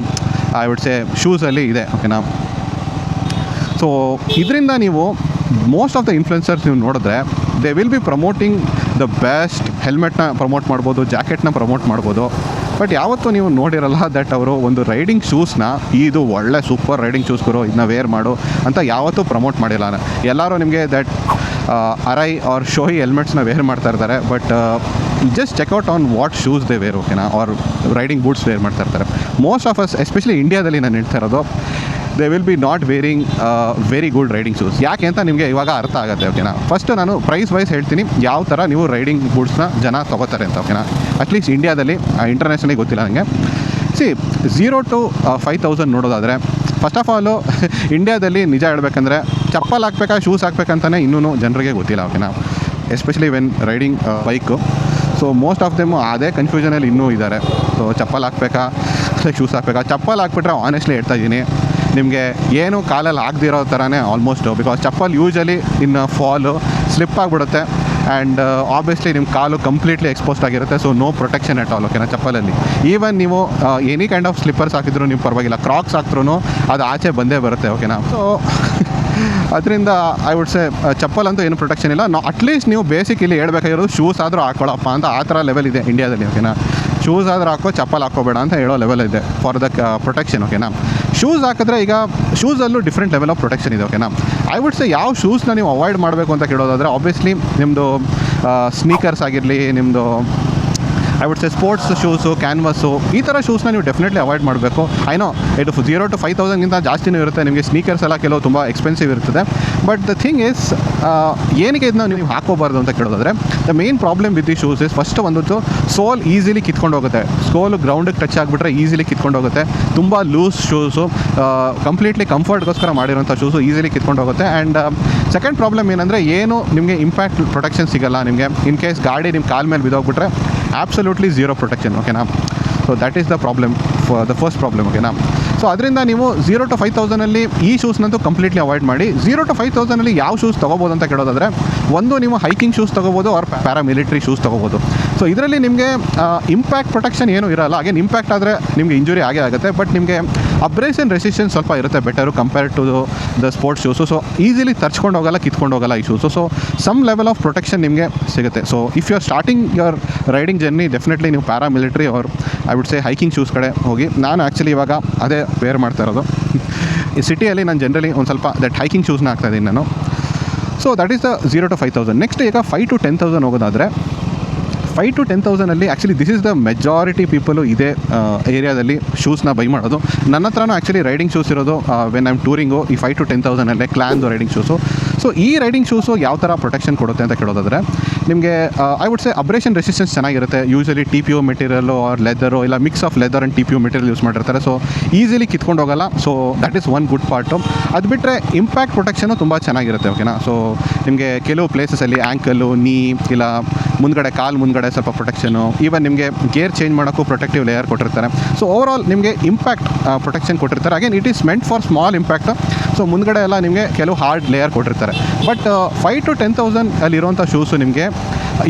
I would say ಶೂಸಲ್ಲಿ ಇದೆ, ಓಕೆನಾ. ಸೊ ಇದರಿಂದ ನೀವು ಮೋಸ್ಟ್ ಆಫ್ ದ ಇನ್ಫ್ಲುಯೆನ್ಸರ್ಸ್ ನೀವು ನೋಡಿದ್ರೆ they will be promoting the best ಹೆಲ್ಮೆಟ್ನ ಪ್ರಮೋಟ್ ಮಾಡ್ಬೋದು, ಜಾಕೆಟ್ನ ಪ್ರಮೋಟ್ ಮಾಡ್ಬೋದು, ಬಟ್ ಯಾವತ್ತೂ ನೀವು ನೋಡಿರಲ್ಲ ದಟ್ ಅವರು ಒಂದು ರೈಡಿಂಗ್ ಶೂಸ್ನ ಇದು ಒಳ್ಳೆ ಸೂಪರ್ ರೈಡಿಂಗ್ ಶೂಸ್ ಗುರು ಇದನ್ನ ವೇರ್ ಮಾಡು ಅಂತ ಯಾವತ್ತೂ ಪ್ರಮೋಟ್ ಮಾಡಿಲ್ಲ. ಎಲ್ಲರೂ ನಿಮಗೆ ದಟ್ ಅರೈ ಆರ್ ಶೋಯಿ ಹೆಲ್ಮೆಟ್ಸ್ನ ವೇರ್ ಮಾಡ್ತಾ ಇರ್ತಾರೆ, but just check out on what shoes they wear, ಓಕೆನಾ, ಆರ್ ರೈಡಿಂಗ್ ಬೂಟ್ಸ್ ವೇರ್ ಮಾಡ್ತಾ ಇರ್ತಾರೆ. ಮೋಸ್ಟ್ ಆಫ್ ಅಸ್ ಎಸ್ಪೆಷಲಿ ಇಂಡಿಯಾದಲ್ಲಿ ನಾನು ಹೇಳ್ತಾ ಇರೋದು they will B not varying very good riding shoes. ಯಾಕೆ ಅಂತ ನಿಮಗೆ ಇವಾಗ ಅರ್ಥ ಆಗುತ್ತೆ, ಓಕೆನಾ. ಫಸ್ಟು ನಾನು ಪ್ರೈಸ್ ವೈಸ್ ಹೇಳ್ತೀನಿ ಯಾವ ಥರ ನೀವು ರೈಡಿಂಗ್ ಬೂಟ್ಸ್ನ ಜನ ತೊಗೋತಾರೆ ಅಂತ, ಓಕೆನಾ. ಅಟ್ಲೀಸ್ಟ್ ಇಂಡಿಯಾದಲ್ಲಿ, ಇಂಟರ್ನ್ಯಾಷನಲಿ ಗೊತ್ತಿಲ್ಲ ನನಗೆ. ಸಿ 0 to 5,000 ನೋಡೋದಾದರೆ ಫಸ್ಟ್ ಆಫ್ ಆಲು ಇಂಡಿಯಾದಲ್ಲಿ ನಿಜ ಹೇಳ್ಬೇಕಂದ್ರೆ ಚಪ್ಪಲ್ ಹಾಕ್ಬೇಕಾ ಶೂಸ್ ಹಾಕ್ಬೇಕಂತಲೇ ಇನ್ನೂ ಜನರಿಗೆ ಗೊತ್ತಿಲ್ಲ, ಓಕೆನಾ. Especially when riding bike. So most of them ಅದೇ ಕನ್ಫ್ಯೂಷನಲ್ಲಿ ಇನ್ನೂ ಇದ್ದಾರೆ. ಸೊ ಚಪ್ಪಲ್ ಹಾಕ್ಬೇಕಾ ಶೂಸ್ ಹಾಕ್ಬೇಕಾ. ಚಪ್ಪಲ್ ಹಾಕ್ಬಿಟ್ರೆ ಆನೆಸ್ಟ್ಲಿ ಹೇಳ್ತಾ ಇದ್ದೀನಿ ನಿಮಗೆ ಏನು ಕಾಲಲ್ಲಿ ಆಗದಿರೋ ಥರನೇ ಆಲ್ಮೋಸ್ಟು, ಬಿಕಾಸ್ ಚಪ್ಪಲ್ ಯೂಶಲಿ ಇನ್ ಫಾಲು ಸ್ಲಿಪ್ ಆಗಿಬಿಡುತ್ತೆ ಆ್ಯಂಡ್ ಆಬ್ವಿಯಸ್ಲಿ ನಿಮ್ಮ ಕಾಲು ಕಂಪ್ಲೀಟ್ಲಿ ಎಕ್ಸ್ಪೋಸ್ಡ್ ಆಗಿರುತ್ತೆ. So no protection at all, ಓಕೆನಾ. ಚಪ್ಪಲಲ್ಲಿ ಈವನ್ ನೀವು ಎನಿ ಕೈಂಡ್ ಆಫ್ ಸ್ಲಿಪ್ಪರ್ಸ್ ಹಾಕಿದ್ರು ನೀವು ಪರವಾಗಿಲ್ಲ, ಕ್ರಾಕ್ಸ್ ಹಾಕಿದ್ರೂ ಅದು ಆಚೆ ಬಂದೇ ಬರುತ್ತೆ, ಓಕೆನಾ. ಸೊ ಅದರಿಂದ ಐ ವುಡ್ ಸೇ ಚಪ್ಪಲ್ ಅಂತೂ ಏನು ಪ್ರೊಟೆಕ್ಷನ್ ಇಲ್ಲ. ಅಟ್ಲೀಸ್ಟ್ ನೀವು ಬೇಸಿಕ್ ಇಲ್ಲಿ ಹೇಳ್ಬೇಕಾಗಿರೋದು ಶೂಸ್ ಆದರೂ ಹಾಕೊಳ್ಳಪ್ಪ ಅಂತ ಆ ಥರ ಲೆವೆಲ್ ಇದೆ ಇಂಡಿಯಾದಲ್ಲಿ, ಓಕೆನಾ. ಶೂಸ್ ಆದ್ರೆ ಹಾಕೋ, ಚಪ್ಪಲ್ ಹಾಕೋಬೇಡ ಅಂತ ಹೇಳೋ ಲೆವೆಲ್ ಇದೆ ಫಾರ್ ದ ಪ್ರೊಟೆಕ್ಷನ್. ಓಕೆನಾ, ಶೂಸ್ ಹಾಕಿದ್ರೆ ಈಗ ಶೂಸಲ್ಲೂ ಡಿಫ್ರೆಂಟ್ ಲೆವೆಲ್ ಆಫ್ ಪ್ರೊಟೆಕ್ಷನ್ ಇದೆ. ಓಕೆನಾ, ಐ ವುಡ್ ಸೇ ಯಾವ ಶೂಸ್ನ ನೀವು ಅವಾಯ್ಡ್ ಮಾಡಬೇಕು ಅಂತ ಕೇಳೋದಾದರೆ ಆಬ್ವಿಯಸ್ಲಿ ನಿಮ್ಮದು ಸ್ನೀಕರ್ಸ್ ಆಗಿರಲಿ, ನಿಮ್ಮದು I would say sports shoes, canvas, ಈ ಥರ ಶೂಸ್ನ ನೀವು ಡೆಫಿನೆಟ್ಲಿ ಅವಾಯ್ಡ್ ಮಾಡಬೇಕು. ಐನೋ ಇದು 0 to 5,000ಗಿಂತ ಜಾಸ್ತಿನೂ ಇರುತ್ತೆ. ನಿಮಗೆ ಸ್ನೀಕರ್ಸ್ ಎಲ್ಲ ಕೆಲವು ತುಂಬ ಎಕ್ಸ್ಪೆನ್ಸಿವ್ ಇರ್ತದೆ. ಬಟ್ ದ ಥಿಂಗ್ ಈಸ್, ಏನಕ್ಕೆ ಇದನ್ನ ನೀವು ಹಾಕೋಬಾರ್ದು ಅಂತ ಕೇಳೋದಾದರೆ, the main problem with the shoes is first ಒಂದು ಸೋಲ್ ಈಸಿಲಿ ಕಿತ್ಕೊಂಡು ಹೋಗುತ್ತೆ. ಸೋಲು ಗ್ರೌಂಡಿಗೆ ಟಚ್ ಆಗಿಬಿಟ್ರೆ ಈಸಿಲಿ ಕಿತ್ಕೊಂಡು ಹೋಗುತ್ತೆ. ತುಂಬ ಲೂಸ್ ಶೂಸು, ಕಂಪ್ಲೀಟ್ಲಿ ಕಂಫರ್ಟ್ಗೋಸ್ಕರ ಮಾಡಿರೋಂಥ ಶೂಸು ಈಸಿಲಿ ಕಿತ್ಕೊಂಡು ಹೋಗುತ್ತೆ. ಆ್ಯಂಡ್ ಸೆಕೆಂಡ್ ಪ್ರಾಬ್ಲಮ್ ಏನಂದರೆ, ಏನು ನಿಮಗೆ ಇಂಪ್ಯಾಕ್ಟ್ ಪ್ರೊಟೆಕ್ಷನ್ ಸಿಗೋಲ್ಲ. ನಿಮಗೆ ಇನ್ ಕೇಸ್ ಗಾಡಿ ನಿಮ್ಮ ಕಾಲ ಮೇಲೆ ಬಿದ್ದೋಗ್ಬಿಟ್ರೆ absolutely zero protection. ಓಕೆನಾ, so that is the problem, the first problem. ಓಕೆನಾ, ಸೊ ಅದರಿಂದ ನೀವು 0 to 5,000ಅಲ್ಲಿ ಈ ಶೂಸ್ನಂತೂ ಕಂಪ್ಲೀಟ್ಲಿ ಅವಾಯ್ಡ್ ಮಾಡಿ. 0 to 5,000ಅಲ್ಲಿ ಯಾವ ಶೂಸ್ ತೊಗೋಬೋದು ಅಂತ ಕೇಳೋದಾದರೆ, ಒಂದು ನೀವು ಹೈಕಿಂಗ್ ಶೂಸ್ ತೊಗೋಬೋದು ಆರ್ ಪ್ಯಾರಾಮಿಲಿಟ್ರಿ ಶೂಸ್ ತೊಗೋಬೋದು. ಸೊ ಇದರಲ್ಲಿ ನಿಮಗೆ ಇಂಪ್ಯಾಕ್ಟ್ ಪ್ರೊಟೆಕ್ಷನ್ ಏನೂ ಇರೋಲ್ಲ. ಅಗೇನ್ ಇಂಪ್ಯಾಕ್ಟ್ ಆದರೆ ನಿಮಗೆ ಇಂಜುರಿ ಆಗೇ ಆಗುತ್ತೆ, ಬಟ್ ನಿಮಗೆ ಅಬ್ರೇಷನ್ ರೆಸಿಸ್ಟೆನ್ಸ್ ಸ್ವಲ್ಪ ಇರುತ್ತೆ better compare to the sports shoes. So easily ತರ್ಚ್ಕೊಂಡು ಹೋಗಲ್ಲ, ಕಿತ್ಕೊಂಡು ಹೋಗಲ್ಲ ಈ shoes. So some level of protection ನಿಮಗೆ ಸಿಗುತ್ತೆ. So if you are starting your riding journey, definitely ನೀವು paramilitary or I would say hiking shoes ಕಡೆ ಹೋಗಿ. ನಾನು ಆ್ಯಕ್ಚುಲಿ ಇವಾಗ ಅದೇ ವೇರ್ ಮಾಡ್ತಾ ಇರೋದು. ಈ ಸಿಟಿಯಲ್ಲಿ ನಾನು ಜನರಲಿ ಒಂದು ಸ್ವಲ್ಪ ದಟ್ ಹೈಕಿಂಗ್ ಶೂಸ್ನ ಹಾಕ್ತಾಯಿದ್ದೀನಿ ನಾನು. So that is the 0 to 5,000. Next ಈಗ 5 to 10,000 ಹೋಗೋದಾದರೆ, 5 to 10,000ಅಲ್ಲಿ actually this is the majority people ಇದೇ ಏರಿಯಾದಲ್ಲಿ ಶೂಸ್ನ ಬೈ ಮಾಡೋದು. ನನ್ನ ಹತ್ರನೂ ಆ್ಯಕ್ಚುಲಿ ರೈಡಿಂಗ್ ಶೂಸ್ ಇರೋದು ವೆನ್ ಐಮ್ ಟೂರಿಂಗು ಈ 5 to 10,000ಅಲ್ಲೇ ಕ್ಲಾನ್ದು ರೈಡಿಂಗ್ ಶೂಸು. ಸೊ ಈ ರೈಡಿಂಗ್ ಶೂಸು ಯಾವ ಥರ ಪ್ರೊಟೆಕ್ಷನ್ ಕೊಡುತ್ತೆ ಅಂತ ಕೇಳೋದಾದರೆ, ನಿಮಗೆ I would say abrasion resistance ಚೆನ್ನಾಗಿರುತ್ತೆ. ಯೂಶಲಿ TPU ಮೆಟೀರಿಯಲ್ಲು ಆರ್ ಲೆದರು, ಇಲ್ಲ mix of leather and TPU material use ಮಾಡಿರ್ತಾರೆ. ಸೊ ಈಸಿಲಿ ಕಿತ್ಕೊಂಡು ಹೋಗಲ್ಲ. So that is one good part. ಅದು ಬಿಟ್ಟರೆ ಇಂಪ್ಯಾಕ್ಟ್ ಪ್ರೊಟೆಕ್ಷನು ತುಂಬ ಚೆನ್ನಾಗಿರುತ್ತೆ. ಓಕೆನಾ, ಸೊ ನಿಮಗೆ ಕೆಲವು ಪ್ಲೇಸಸಲ್ಲಿ ಆ್ಯಂಕಲ್ಲು, ನೀ, ಇಲ್ಲ ಮುಂದ್ಗಡೆ ಕಾಲು ಮುಂದ್ಗಡೆ ಸ್ವಲ್ಪ ಪ್ರೊಟೆಕ್ಷನು, ಈವನ್ ನಿಮಗೆ ಗೇರ್ ಚೇಂಜ್ ಮಾಡೋಕ್ಕೂ ಪ್ರೊಟೆಕ್ಟಿವ್ ಲೇಯರ್ ಕೊಟ್ಟಿರ್ತಾರೆ. ಸೊ ಓವರಾಲ್ ನಿಮಗೆ ಇಂಪ್ಯಾಕ್ಟ್ ಪ್ರೊಟೆಕ್ಷನ್ ಕೊಟ್ಟಿರ್ತಾರೆ. Again it is meant for small impact. So ಮುಂದ್ಗಡೆ ಎಲ್ಲ ನಿಮಗೆ ಕೆಲವು ಹಾರ್ಡ್ ಲೇಯರ್ ಕೊಟ್ಟಿರ್ತಾರೆ. ಬಟ್ 5 to 10,000 ಅಲ್ಲಿರುವಂಥ ಶೂಸು ನಿಮಗೆ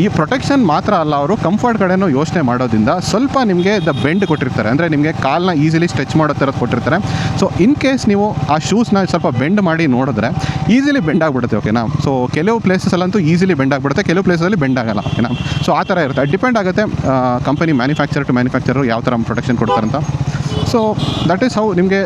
ಈ ಪ್ರೊಟೆಕ್ಷನ್ ಮಾತ್ರ ಅಲ್ಲ, ಅವರು ಕಂಫರ್ಟ್ ಕಡೆನೂ ಯೋಚನೆ ಮಾಡೋದ್ರಿಂದ ಸ್ವಲ್ಪ ನಿಮಗೆ ದ ಬೆಂಡ್ ಕೊಟ್ಟಿರ್ತಾರೆ. ಅಂದರೆ ನಿಮಗೆ ಕಾಲನ್ನ ಈಸಿಲಿ ಸ್ಟ್ರೆಚ್ ಮಾಡೋ ಥರದ್ದು ಕೊಟ್ಟಿರ್ತಾರೆ. ಸೊ ಇನ್ ಕೇಸ್ ನೀವು ಆ ಶೂಸ್ನ ಸ್ವಲ್ಪ ಬೆಂಡ್ ಮಾಡಿ ನೋಡಿದ್ರೆ ಈಸಿಲಿ ಬೆಂಡ್ ಆಗಿಬಿಡುತ್ತೆ. ಓಕೆನಾ, ಸೊ ಕೆಲವು ಪ್ಲೇಸಸಲ್ಲಂತೂ ಈಸಿಲಿ ಬೆಂಡ್ ಆಗಿಬಿಡುತ್ತೆ, ಕೆಲವು ಪ್ಲೇಸಲ್ಲಿ ಬೆಂಡ್ ಆಗಲ್ಲ. ಓಕೆನಾ, ಸೊ ಆ ಥರ ಇರುತ್ತೆ. ಡಿಪೆಂಡ್ ಆಗುತ್ತೆ ಕಂಪನಿ ಮ್ಯಾನುಫ್ಯಾಕ್ಚರ್ ಟು ಮ್ಯಾನುಫ್ಯಾಕ್ಚರು ಯಾವ ಥರ ಪ್ರೊಟೆಕ್ಷನ್ ಕೊಡ್ತಾರಂತ. ಸೊ ದಟ್ ಈಸ್ ಹೌ ನಿಮಗೆ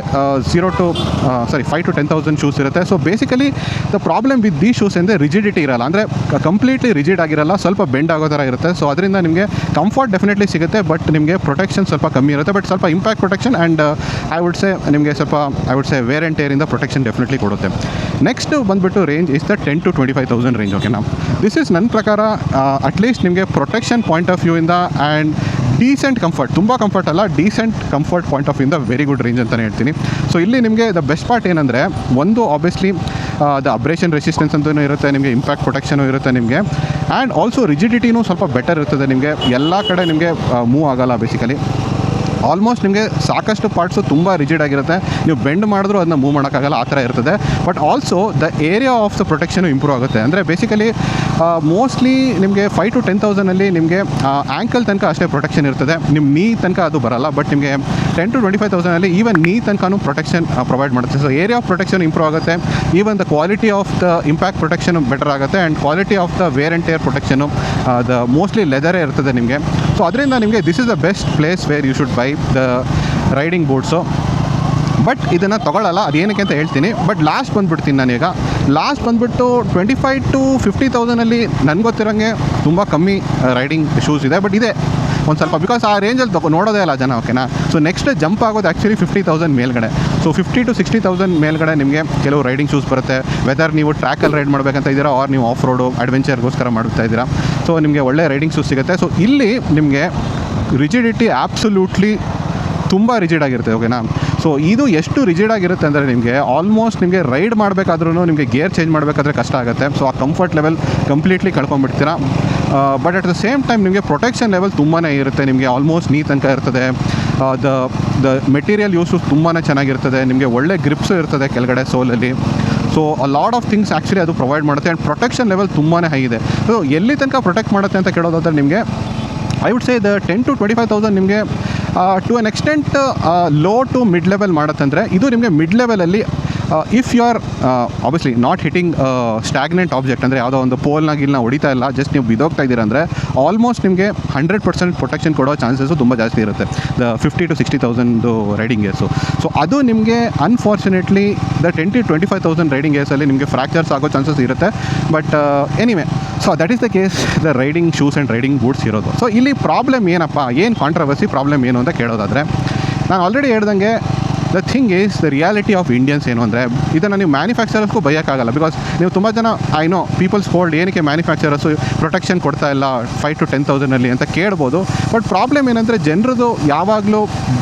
5 to 10,000 ಶೂಸ್ ಇರುತ್ತೆ. So basically the problem with the shoes ಅಂದರೆ ರಿಜಿಡಿಟಿ ಇರಲ್ಲ. ಅಂದರೆ ಕಂಪ್ಲೀಟ್ಲಿ ರಿಜಿಡ್ ಆಗಿರಲ್ಲ, ಸ್ವಲ್ಪ ಬೆಂಡ್ ಆಗೋ ಥರ ಇರುತ್ತೆ. ಸೊ ಅದರಿಂದ ನಿಮಗೆ ಕಂಫರ್ಟ್ ಡೆಫಿನೆಟ್ಲಿ ಸಿಗುತ್ತೆ, ಬಟ್ ನಿಮಗೆ ಪ್ರೊಟೆಕ್ಷನ್ ಸ್ವಲ್ಪ ಕಮ್ಮಿ ಇರುತ್ತೆ. ಬಟ್ ಸ್ವಲ್ಪ impact protection and I would say ನಿಮಗೆ ಸ್ವಲ್ಪ ವೇರ್ ಆ್ಯಂಡ್ ಟೇರಿಂದ ಪ್ರೊಟೆಕ್ಷನ್ ಡೆಫಿನೆಟ್ಲಿ ಕೊಡುತ್ತೆ. ನೆಕ್ಸ್ಟ್ ಬಂದುಬಿಟ್ಟು range is the 10 to 25,000 range. ಓಕೆನಾ, ದಿಸ್ ಈಸ್ ನನ್ನ ಪ್ರಕಾರ ಅಟ್ಲೀಸ್ಟ್ ನಿಮಗೆ ಪ್ರೊಟೆಕ್ಷನ್ ಪಾಯಿಂಟ್ ಆಫ್ ವ್ಯೂಯಿಂದ ಆ್ಯಂಡ್ ಡೀಸೆಂಟ್ ಕಂಫರ್ಟ್, ತುಂಬ ಕಂಫರ್ಟ್ ಅಲ್ಲ, ಡೀಸೆಂಟ್ ಕಂಫರ್ಟ್ ಪಾಯಿಂಟ್ ಆಫ್ ವ್ಯೂಯಿಂದ ವೆರಿ ಗುಡ್ ರೇಂಜ್ ಅಂತಲೇ ಹೇಳ್ತೀನಿ. ಸೊ ಇಲ್ಲಿ ನಿಮಗೆ ದ ಬೆಸ್ಟ್ ಪಾರ್ಟ್ ಏನಂದರೆ, ಒಂದು ಆಬ್ವಿಯಸ್ಲಿ ದ ಅಬ್ರೇಷನ್ ರೆಸಿಸ್ಟೆನ್ಸ್ ಅಂತೂ ಇರುತ್ತೆ, ನಿಮಗೆ ಇಂಪ್ಯಾಕ್ಟ್ ಪ್ರೊಟೆಕ್ಷನು ಇರುತ್ತೆ ನಿಮಗೆ, ಆ್ಯಂಡ್ ಆಲ್ಸೋ ರಿಜಿಡಿಟಿನೂ ಸ್ವಲ್ಪ ಬೆಟರ್ ಇರ್ತದೆ. ನಿಮಗೆ ಎಲ್ಲ ಕಡೆ ನಿಮಗೆ ಮೂವ್ ಆಗೋಲ್ಲ. ಬೇಸಿಕಲಿ ಆಲ್ಮೋಸ್ಟ್ ನಿಮಗೆ ಸಾಕಷ್ಟು ಪಾರ್ಟ್ಸು ತುಂಬ ರಿಜಿಡ್ ಆಗಿರುತ್ತೆ. ನೀವು ಬೆಂಡ್ ಮಾಡಿದ್ರೂ ಅದನ್ನ ಮೂವ್ ಮಾಡೋಕ್ಕಾಗಲ್ಲ, ಆ ಥರ ಇರ್ತದೆ. But also the area of the protection improve ಆಗುತ್ತೆ. ಅಂದರೆ ಬೇಸಿಕಲಿ ಮೋಸ್ಟ್ಲಿ ನಿಮಗೆ 5 to 10,000ಅಲ್ಲಿ ನಿಮಗೆ ಆ್ಯಂಕಲ್ ತನಕ ಅಷ್ಟೇ ಪ್ರೊಟೆಕ್ಷನ್ ಇರ್ತದೆ, ನಿಮ್ಮ ನೀ ತನಕ ಅದು ಬರಲ್ಲ. ಬಟ್ ನಿಮಗೆ 10 to 25,000ಅಲ್ಲಿ ಈವನ್ ನೀ ತನಕನೂ ಪ್ರೊಟೆಕ್ಷನ್ ಪ್ರೊವೈಡ್ ಮಾಡುತ್ತೆ. So area of protection improve ಆಗುತ್ತೆ, even the quality of the impact protection better ಆಗುತ್ತೆ, and quality of the wear and tear protection the mostly ಲೆದರೇ ಇರ್ತದೆ ನಿಮಗೆ. ಸೊ ಅದರಿಂದ ನಿಮಗೆ this is the best place where you should buy the riding boots. But ಇದನ್ನು ತೊಗೊಳ್ಳಲ್ಲ, ಅದೇನಕ್ಕೆ ಅಂತ ಹೇಳ್ತೀನಿ. ಬಟ್ ಲಾಸ್ಟ್ ಬಂದುಬಿಡ್ತೀನಿ ನಾನೀಗ. ಲಾಸ್ಟ್ ಬಂದುಬಿಟ್ಟು 25 to 50,000ಅಲ್ಲಿ ನನಗೆ ಗೊತ್ತಿರೋಂಗೆ ತುಂಬ ಕಮ್ಮಿ ರೈಡಿಂಗ್ ಶೂಸ್ ಇದೆ. ಬಟ್ ಇದೆ ಒಂದು ಸ್ವಲ್ಪ, ಬಿಕಾಸ್ ಆ ರೇಂಜಲ್ಲಿ ನೋಡೋದೇ ಅಲ್ಲ ಜನ. ಓಕೆನಾ, ಸೊ ನೆಕ್ಸ್ಟ್ ಜಂಪ್ ಆಗೋದು ಆ್ಯಕ್ಚುಲಿ 50,000 ಮೇಲ್ಗಡೆ. ಸೊ 50 to 60,000 ಮೇಲ್ಗಡೆ ನಿಮಗೆ ಕೆಲವು ರೈಡಿಂಗ್ ಶೂಸ್ ಬರುತ್ತೆ. ವೆದರ್ ನೀವು ಟ್ರ್ಯಾಕಲ್ಲಿ ರೈಡ್ ಮಾಡಬೇಕಂತ ಇದ್ದೀರಾ, ಆರ್ ನೀವು ಆಫ್ ರೋಡು ಅಡ್ವೆಂಚರ್ಗೋಸ್ಕರ ಮಾಡ್ತಾ ಇದ್ದೀರಾ, ಸೊ ನಿಮಗೆ ಒಳ್ಳೆ ರೈಡಿಂಗ್ ಶೂಸ್ ಸಿಗುತ್ತೆ. ಸೊ ಇಲ್ಲಿ ನಿಮಗೆ ರಿಜಿಡಿಟಿ ಆಬ್ಸಲ್ಯೂಟ್ಲಿ ತುಂಬ ರಿಜಿಡ್ ಆಗಿರುತ್ತೆ. ಓಕೆನಾ, ಸೊ ಇದು ಎಷ್ಟು ರಿಜಿಡ್ ಆಗಿರುತ್ತೆ ಅಂದರೆ ನಿಮಗೆ ಆಲ್ಮೋಸ್ಟ್ ನಿಮಗೆ ರೈಡ್ ಮಾಡಬೇಕಾದ್ರೂ ನಿಮಗೆ ಗೇರ್ ಚೇಂಜ್ ಮಾಡಬೇಕಾದ್ರೆ ಕಷ್ಟ ಆಗುತ್ತೆ. ಸೊ ಆ ಕಂಫರ್ಟ್ ಲೆವೆಲ್ ಕಂಪ್ಲೀಟ್ಲಿ ಕಳ್ಕೊಂಡ್ಬಿಡ್ತೀರಾ. But at the same time ನಿಮಗೆ ಪ್ರೊಟೆಕ್ಷನ್ ಲೆವೆಲ್ ತುಂಬಾ ಇರುತ್ತೆ. ನಿಮಗೆ ಆಲ್ಮೋಸ್ಟ್ ನೀ ತನಕ ಇರ್ತದೆ. ದ ಮೆಟೀರಿಯಲ್ ಯೂಸು ತುಂಬಾ ಚೆನ್ನಾಗಿರ್ತದೆ. ನಿಮಗೆ ಒಳ್ಳೆ ಗ್ರಿಪ್ಸು ಇರ್ತದೆ ಕೆಳಗಡೆ ಸೋಲಲ್ಲಿ. So a lot of things actually ಅದು ಪ್ರೊವೈಡ್ ಮಾಡುತ್ತೆ. ಆ್ಯಂಡ್ ಪ್ರೊಟೆಕ್ಷನ್ ಲೆವೆಲ್ ತುಂಬಾ ಹೈ ಇದೆ. ಸೊ ಎಲ್ಲಿ ತನಕ ಪ್ರೊಟೆಕ್ಟ್ ಮಾಡುತ್ತೆ ಅಂತ ಕೇಳೋದಾದ್ರೆ ನಿಮಗೆ I would say the 10 to 25,000 ನಿಮಗೆ to an extent low to mid level ಮಾಡುತ್ತಂದರೆ, ಇದು ನಿಮಗೆ ಮಿಡ್ ಲೆವೆಲಲ್ಲಿ if you are obviously not hitting stagnant object, ಅಂದರೆ ಯಾವುದೋ ಒಂದು ಪೋಲ್ನಾಗಿಲ್ಲ ಹೊಡಿತಾ ಇಲ್ಲ, ಜಸ್ಟ್ ನೀವು ಬಿದ್ದೋಗ್ತಾ ಇದ್ದೀರ ಅಂದರೆ ಆಲ್ಮೋಸ್ಟ್ ನಿಮಗೆ 100% ಪ್ರೊಟೆಕ್ಷನ್ ಕೊಡೋ ಚಾನ್ಸಸ್ಸು ತುಂಬ ಜಾಸ್ತಿ ಇರುತ್ತೆ, the 50,000 to 60,000 riding gears. So ಅದು ನಿಮಗೆ ಅನ್ಫಾರ್ಚುನೇಟ್ಲಿ ದ 10,000 to 25,000 ರೈಡಿಂಗ್ ಗೇರ್ಸಲ್ಲಿ ನಿಮಗೆ ಫ್ರ್ಯಾಕ್ಚರ್ಸ್ ಆಗೋ ಚಾನ್ಸಸ್ ಇರುತ್ತೆ. But anyway, so that is the case the riding shoes and riding boots ಇರೋದು. ಸೊ ಇಲ್ಲಿ ಪ್ರಾಬ್ಲಮ್ ಏನಪ್ಪ, ಏನು ಕಾಂಟ್ರವರ್ಸಿ ಪ್ರಾಬ್ಲಮ್ ಏನು ಅಂತ ಕೇಳೋದಾದರೆ, ನಾನು ಆಲ್ರೆಡಿ ಹೇಳ್ದಂಗೆ the thing is the reality of Indians ಏನು ಅಂದರೆ, ಇದನ್ನು ನೀವು ಮ್ಯಾನುಫ್ಯಾಕ್ಚರರ್ಸ್ಗೂ ಬೈಯೋಕ್ಕಾಗಲ್ಲ. ಬಿಕಾಸ್ ನೀವು ತುಂಬ ಜನ ಐ ನೋ ಪೀಪಲ್ಸ್ ಹೋಲ್ಡ್ ಏನಕ್ಕೆ ಮ್ಯಾನುಫ್ಯಾಕ್ಚರರ್ಸು ಪ್ರೊಟೆಕ್ಷನ್ ಕೊಡ್ತಾ ಇಲ್ಲ 5,000 to 10,000 ಅಂತ ಕೇಳ್ಬೋದು. ಬಟ್ ಪ್ರಾಬ್ಲಮ್ ಏನಂದರೆ ಜನರದು ಯಾವಾಗಲೂ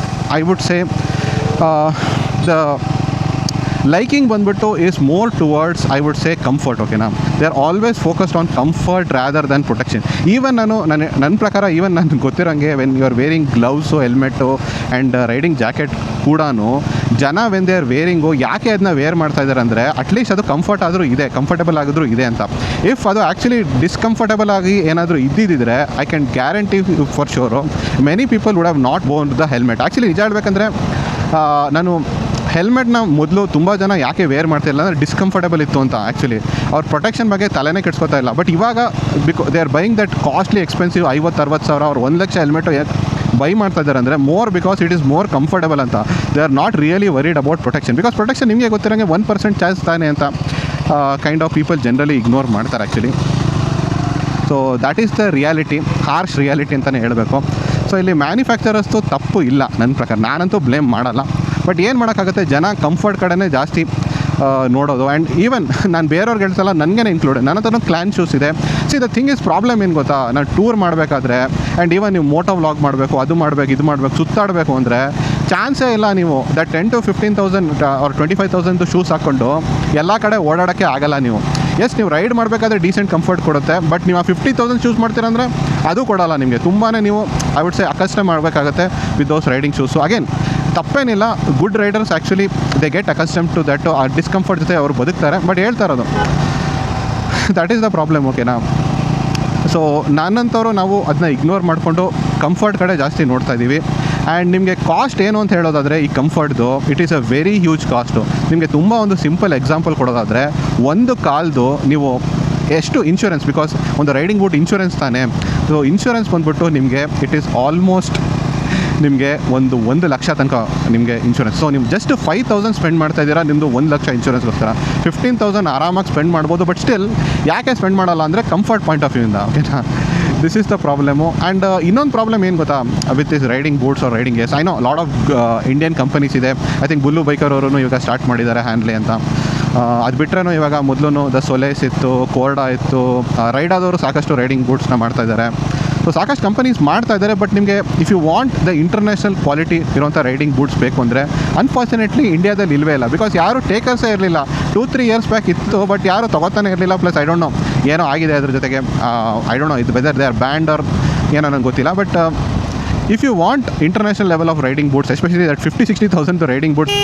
I would say the liking ಬಂದ್ಬಿಟ್ಟು is more towards I would say comfort. ಓಕೆನಾ, they are always focused on comfort rather than protection. Even ನನ್ನ ಪ್ರಕಾರ ಈವನ್ ನನಗೆ ಗೊತ್ತಿರೋಂಗೆ when you are wearing gloves, helmet and riding jacket ಕೂಡ ಜನ when they are ವೇರಿಂಗು ಯಾಕೆ ಅದನ್ನ ವೇರ್ ಮಾಡ್ತಾ ಇದ್ದಾರೆ ಅಂದರೆ ಅಟ್ಲೀಸ್ಟ್ ಅದು ಕಂಫರ್ಟ್ ಆದರೂ ಇದೆ, ಕಂಫರ್ಟಬಲ್ ಆಗಿದ್ರೂ ಇದೆ ಅಂತ. ಇಫ್ ಅದು ಆ್ಯಕ್ಚುಲಿ ಡಿಸ್ಕಂಫರ್ಟಬಲ್ ಆಗಿ ಏನಾದರೂ ಇದ್ದಿದ್ದರೆ I can guarantee for sure many people would have not borne the helmet. Actually ನಿಜ ಹೇಳ್ಬೇಕಂದ್ರೆ ನಾನು ಹೆಲ್ಮೆಟ್ನ ಮೊದಲು ತುಂಬ ಜನ ಯಾಕೆ ವೇರ್ ಮಾಡ್ತಾಯಿಲ್ಲ ಅಂದರೆ ಡಿಸ್ಕಂಫರ್ಟಬಲ್ ಇತ್ತು ಅಂತ. ಆ್ಯಕ್ಚುಲಿ ಅವ್ರ ಪ್ರೊಟೆಕ್ಷನ್ ಬಗ್ಗೆ ತಲೆನೇ ಕೆಡ್ಸ್ಕೊತಾ ಇಲ್ಲ. ಬಟ್ ಇವಾಗ they are buying that costly expensive 50,000-60,000 ಅವ್ರು 1,00,000 ಹೆಲ್ಮೆಟು ಬೈ ಮಾಡ್ತಾ ಇದ್ದಾರೆ ಅಂದರೆ more because it is more comfortable ಅಂತ. They are not really worried about protection. Because protection ನಿಮಗೆ ಗೊತ್ತಿರೋಂಗೆ 1% ಚಾನ್ಸ್ ತಾನೆ ಅಂತ kind of people generally ignore ಮಾಡ್ತಾರೆ actually. So that is the reality, harsh reality ಅಂತಲೇ ಹೇಳಬೇಕು. ಸೊ ಇಲ್ಲಿ ಮ್ಯಾನುಫ್ಯಾಕ್ಚರರ್ಸ್ದು ತಪ್ಪು ಇಲ್ಲ ನನ್ನ ಪ್ರಕಾರ, ನಾನಂತೂ ಬ್ಲೇಮ್ ಮಾಡಲ್ಲ. ಬಟ್ ಏನು ಮಾಡೋಕ್ಕಾಗುತ್ತೆ, ಜನ ಕಂಫರ್ಟ್ ಕಡೆನೇ ಜಾಸ್ತಿ ನೋಡೋದು. ಆ್ಯಂಡ್ ಈವನ್ ನಾನು ಬೇರೆಯವ್ರಿಗೆ ಹೇಳ್ಸಲ್ಲ, ನನಗೇನೆ ಇನ್ಕ್ಲೂಡ್, ನನ್ನ ಹತ್ರನೂ ಕ್ಲಾನ್ ಶೂಸ್ ಇದೆ. C the thing is problem ಏನು ಗೊತ್ತಾ, ನಾನು ಟೂರ್ ಮಾಡಬೇಕಾದ್ರೆ ಆ್ಯಂಡ್ ಈವನ್ ನೀವು ಮೋಟೋ ವ್ಲಾಗ್ ಮಾಡಬೇಕು, ಅದು ಮಾಡಬೇಕು, ಇದು ಮಾಡಬೇಕು, ಸುತ್ತಾಡಬೇಕು ಅಂದರೆ ಚಾನ್ಸೇ ಇಲ್ಲ. ನೀವು ದಟ್ 10,000 to 15,000 or 25,000 ಶೂಸ್ ಹಾಕ್ಕೊಂಡು ಎಲ್ಲ ಕಡೆ ಓಡಾಡೋಕ್ಕೆ ಆಗಲ್ಲ ನೀವು. ಎಸ್, ನೀವು ರೈಡ್ ಮಾಡಬೇಕಾದ್ರೆ ಡೀಸೆಂಟ್ ಕಂಫರ್ಟ್ ಕೊಡುತ್ತೆ. ಬಟ್ ನೀವು ಆ 50,000 ಚೂಸ್ ಮಾಡ್ತೀರಂದರೆ ಅದು ಕೊಡೋಲ್ಲ ನಿಮಗೆ. ತುಂಬಾ ನೀವು ಐ ವುಡ್ ಸೇ ಅಕಸ್ಟಮ್ ಮಾಡಬೇಕಾಗತ್ತೆ with those riding shoes. Again ತಪ್ಪೇನಿಲ್ಲ, good riders actually they get accustom to that, ಆ ಡಿಸ್ಕಂಫರ್ಟ್ ಜೊತೆ ಅವರು ಬದುಕ್ತಾರೆ. ಬಟ್ ಹೇಳ್ತಾ ಇರೋದು ದ್ಯಾಟ್ ಈಸ್ ದ ಪ್ರಾಬ್ಲಮ್. ಓಕೆನಾ, ಸೊ ನನ್ನಂಥವ್ರು ನಾವು ಅದನ್ನ ಇಗ್ನೋರ್ ಮಾಡಿಕೊಂಡು ಕಂಫರ್ಟ್ ಕಡೆ ಜಾಸ್ತಿ ನೋಡ್ತಾ ಇದ್ದೀವಿ. ಆ್ಯಂಡ್ ನಿಮಗೆ ಕಾಸ್ಟ್ ಏನು ಅಂತ ಹೇಳೋದಾದರೆ, ಈ ಕಂಫರ್ಟ್ದು it is a very huge cost. ನಿಮಗೆ ತುಂಬ ಒಂದು ಸಿಂಪಲ್ ಎಕ್ಸಾಂಪಲ್ ಕೊಡೋದಾದರೆ, ಒಂದು ಕಾಲ್ದು ನೀವು ಎಷ್ಟು ಇನ್ಶೂರೆನ್ಸ್, ಬಿಕಾಸ್ ಒಂದು ರೈಡಿಂಗ್ ಬೂಟ್ ಇನ್ಶೂರೆನ್ಸ್ ತಾನೇ. ಸೊ ಇನ್ಶೂರೆನ್ಸ್ ಬಂದ್ಬಿಟ್ಟು ನಿಮಗೆ ಇಟ್ ಈಸ್ ಆಲ್ಮೋಸ್ಟ್ ನಿಮಗೆ 1,00,000 ತನಕ ನಿಮಗೆ ಇನ್ಶೂರೆನ್ಸ್. ಸೊ ನೀವು ಜಸ್ಟ್ 5,000 ಸ್ಪೆಂಡ್ ಮಾಡ್ತಾ ಇದ್ದೀರಾ ನಿಮ್ಮದು 1,00,000 ಇನ್ಶೂರೆನ್ಸ್ಗೋಸ್ಕರ. 15,000 ಆರಾಮಾಗಿ ಸ್ಪೆಂಡ್ ಮಾಡ್ಬೋದು. ಬಟ್ ಸ್ಟಿಲ್ ಯಾಕೆ ಸ್ಪೆಂಡ್ ಮಾಡಲ್ಲ ಅಂದರೆ ಕಂಫರ್ಟ್ ಪಾಯಿಂಟ್ ಆಫ್ ವ್ಯೂಯಿಂದ. ಓಕೆನಾ, this is the problem. And ಇನ್ನೊಂದು ಪ್ರಾಬ್ಲಮ್ ಏನು ಗೊತ್ತಾ, with this riding boots or riding gears, I know lot of Indian companies ಇದೆ. ಐ ಥಿಂಕ್ ಬುಲ್ಲು ಬೈಕರ್ ಅವರು ಇವಾಗ ಸ್ಟಾರ್ಟ್ ಮಾಡಿದ್ದಾರೆ ಹ್ಯಾಂಡ್ಲಿ ಅಂತ. ಅದು ಬಿಟ್ಟರೆ ಇವಾಗ ಮೊದಲು ದ ಸೊಲೇಸ್ ಇತ್ತು, ಕೋರ್ಡಾ ಇತ್ತು, ರೈಡಾದವರು ಸಾಕಷ್ಟು ರೈಡಿಂಗ್ ಬೂಟ್ಸ್ನ ಮಾಡ್ತಾಯಿದ್ದಾರೆ. ಸೊ ಸಾಕಷ್ಟು ಕಂಪನೀಸ್ ಮಾಡ್ತಾ ಇದ್ದಾರೆ. ಬಟ್ ನಿಮಗೆ if you want the international quality ಇರೋಂಥ ರೈಡಿಂಗ್ ಬೂಟ್ಸ್ ಬೇಕು ಅಂದರೆ ಅನ್ಫಾರ್ಚುನೇಟ್ಲಿ ಇಂಡಿಯಾದಲ್ಲಿ ಇಲ್ಲವೇ ಇಲ್ಲ. ಬಿಕಾಸ್ ಯಾರು ಟೇಕರ್ಸೇ ಇರಲಿಲ್ಲ. 2-3 years ಬ್ಯಾಕ್ ಇತ್ತು, ಬಟ್ ಯಾರು ತೊಗೋತಾನೆ ಇರಲಿಲ್ಲ. ಪ್ಲಸ್ ಐ ಡೋಂಟ್ ನೋ ಏನೋ ಆಗಿದೆ ಅದ್ರ ಜೊತೆಗೆ, ಐ ಡೋಂಟ್ ನೋ ಇದು whether they are band or ಏನೋ ನನಗೆ ಗೊತ್ತಿಲ್ಲ. But if you want international level of riding boots, especially that 50,000-60,000 riding boots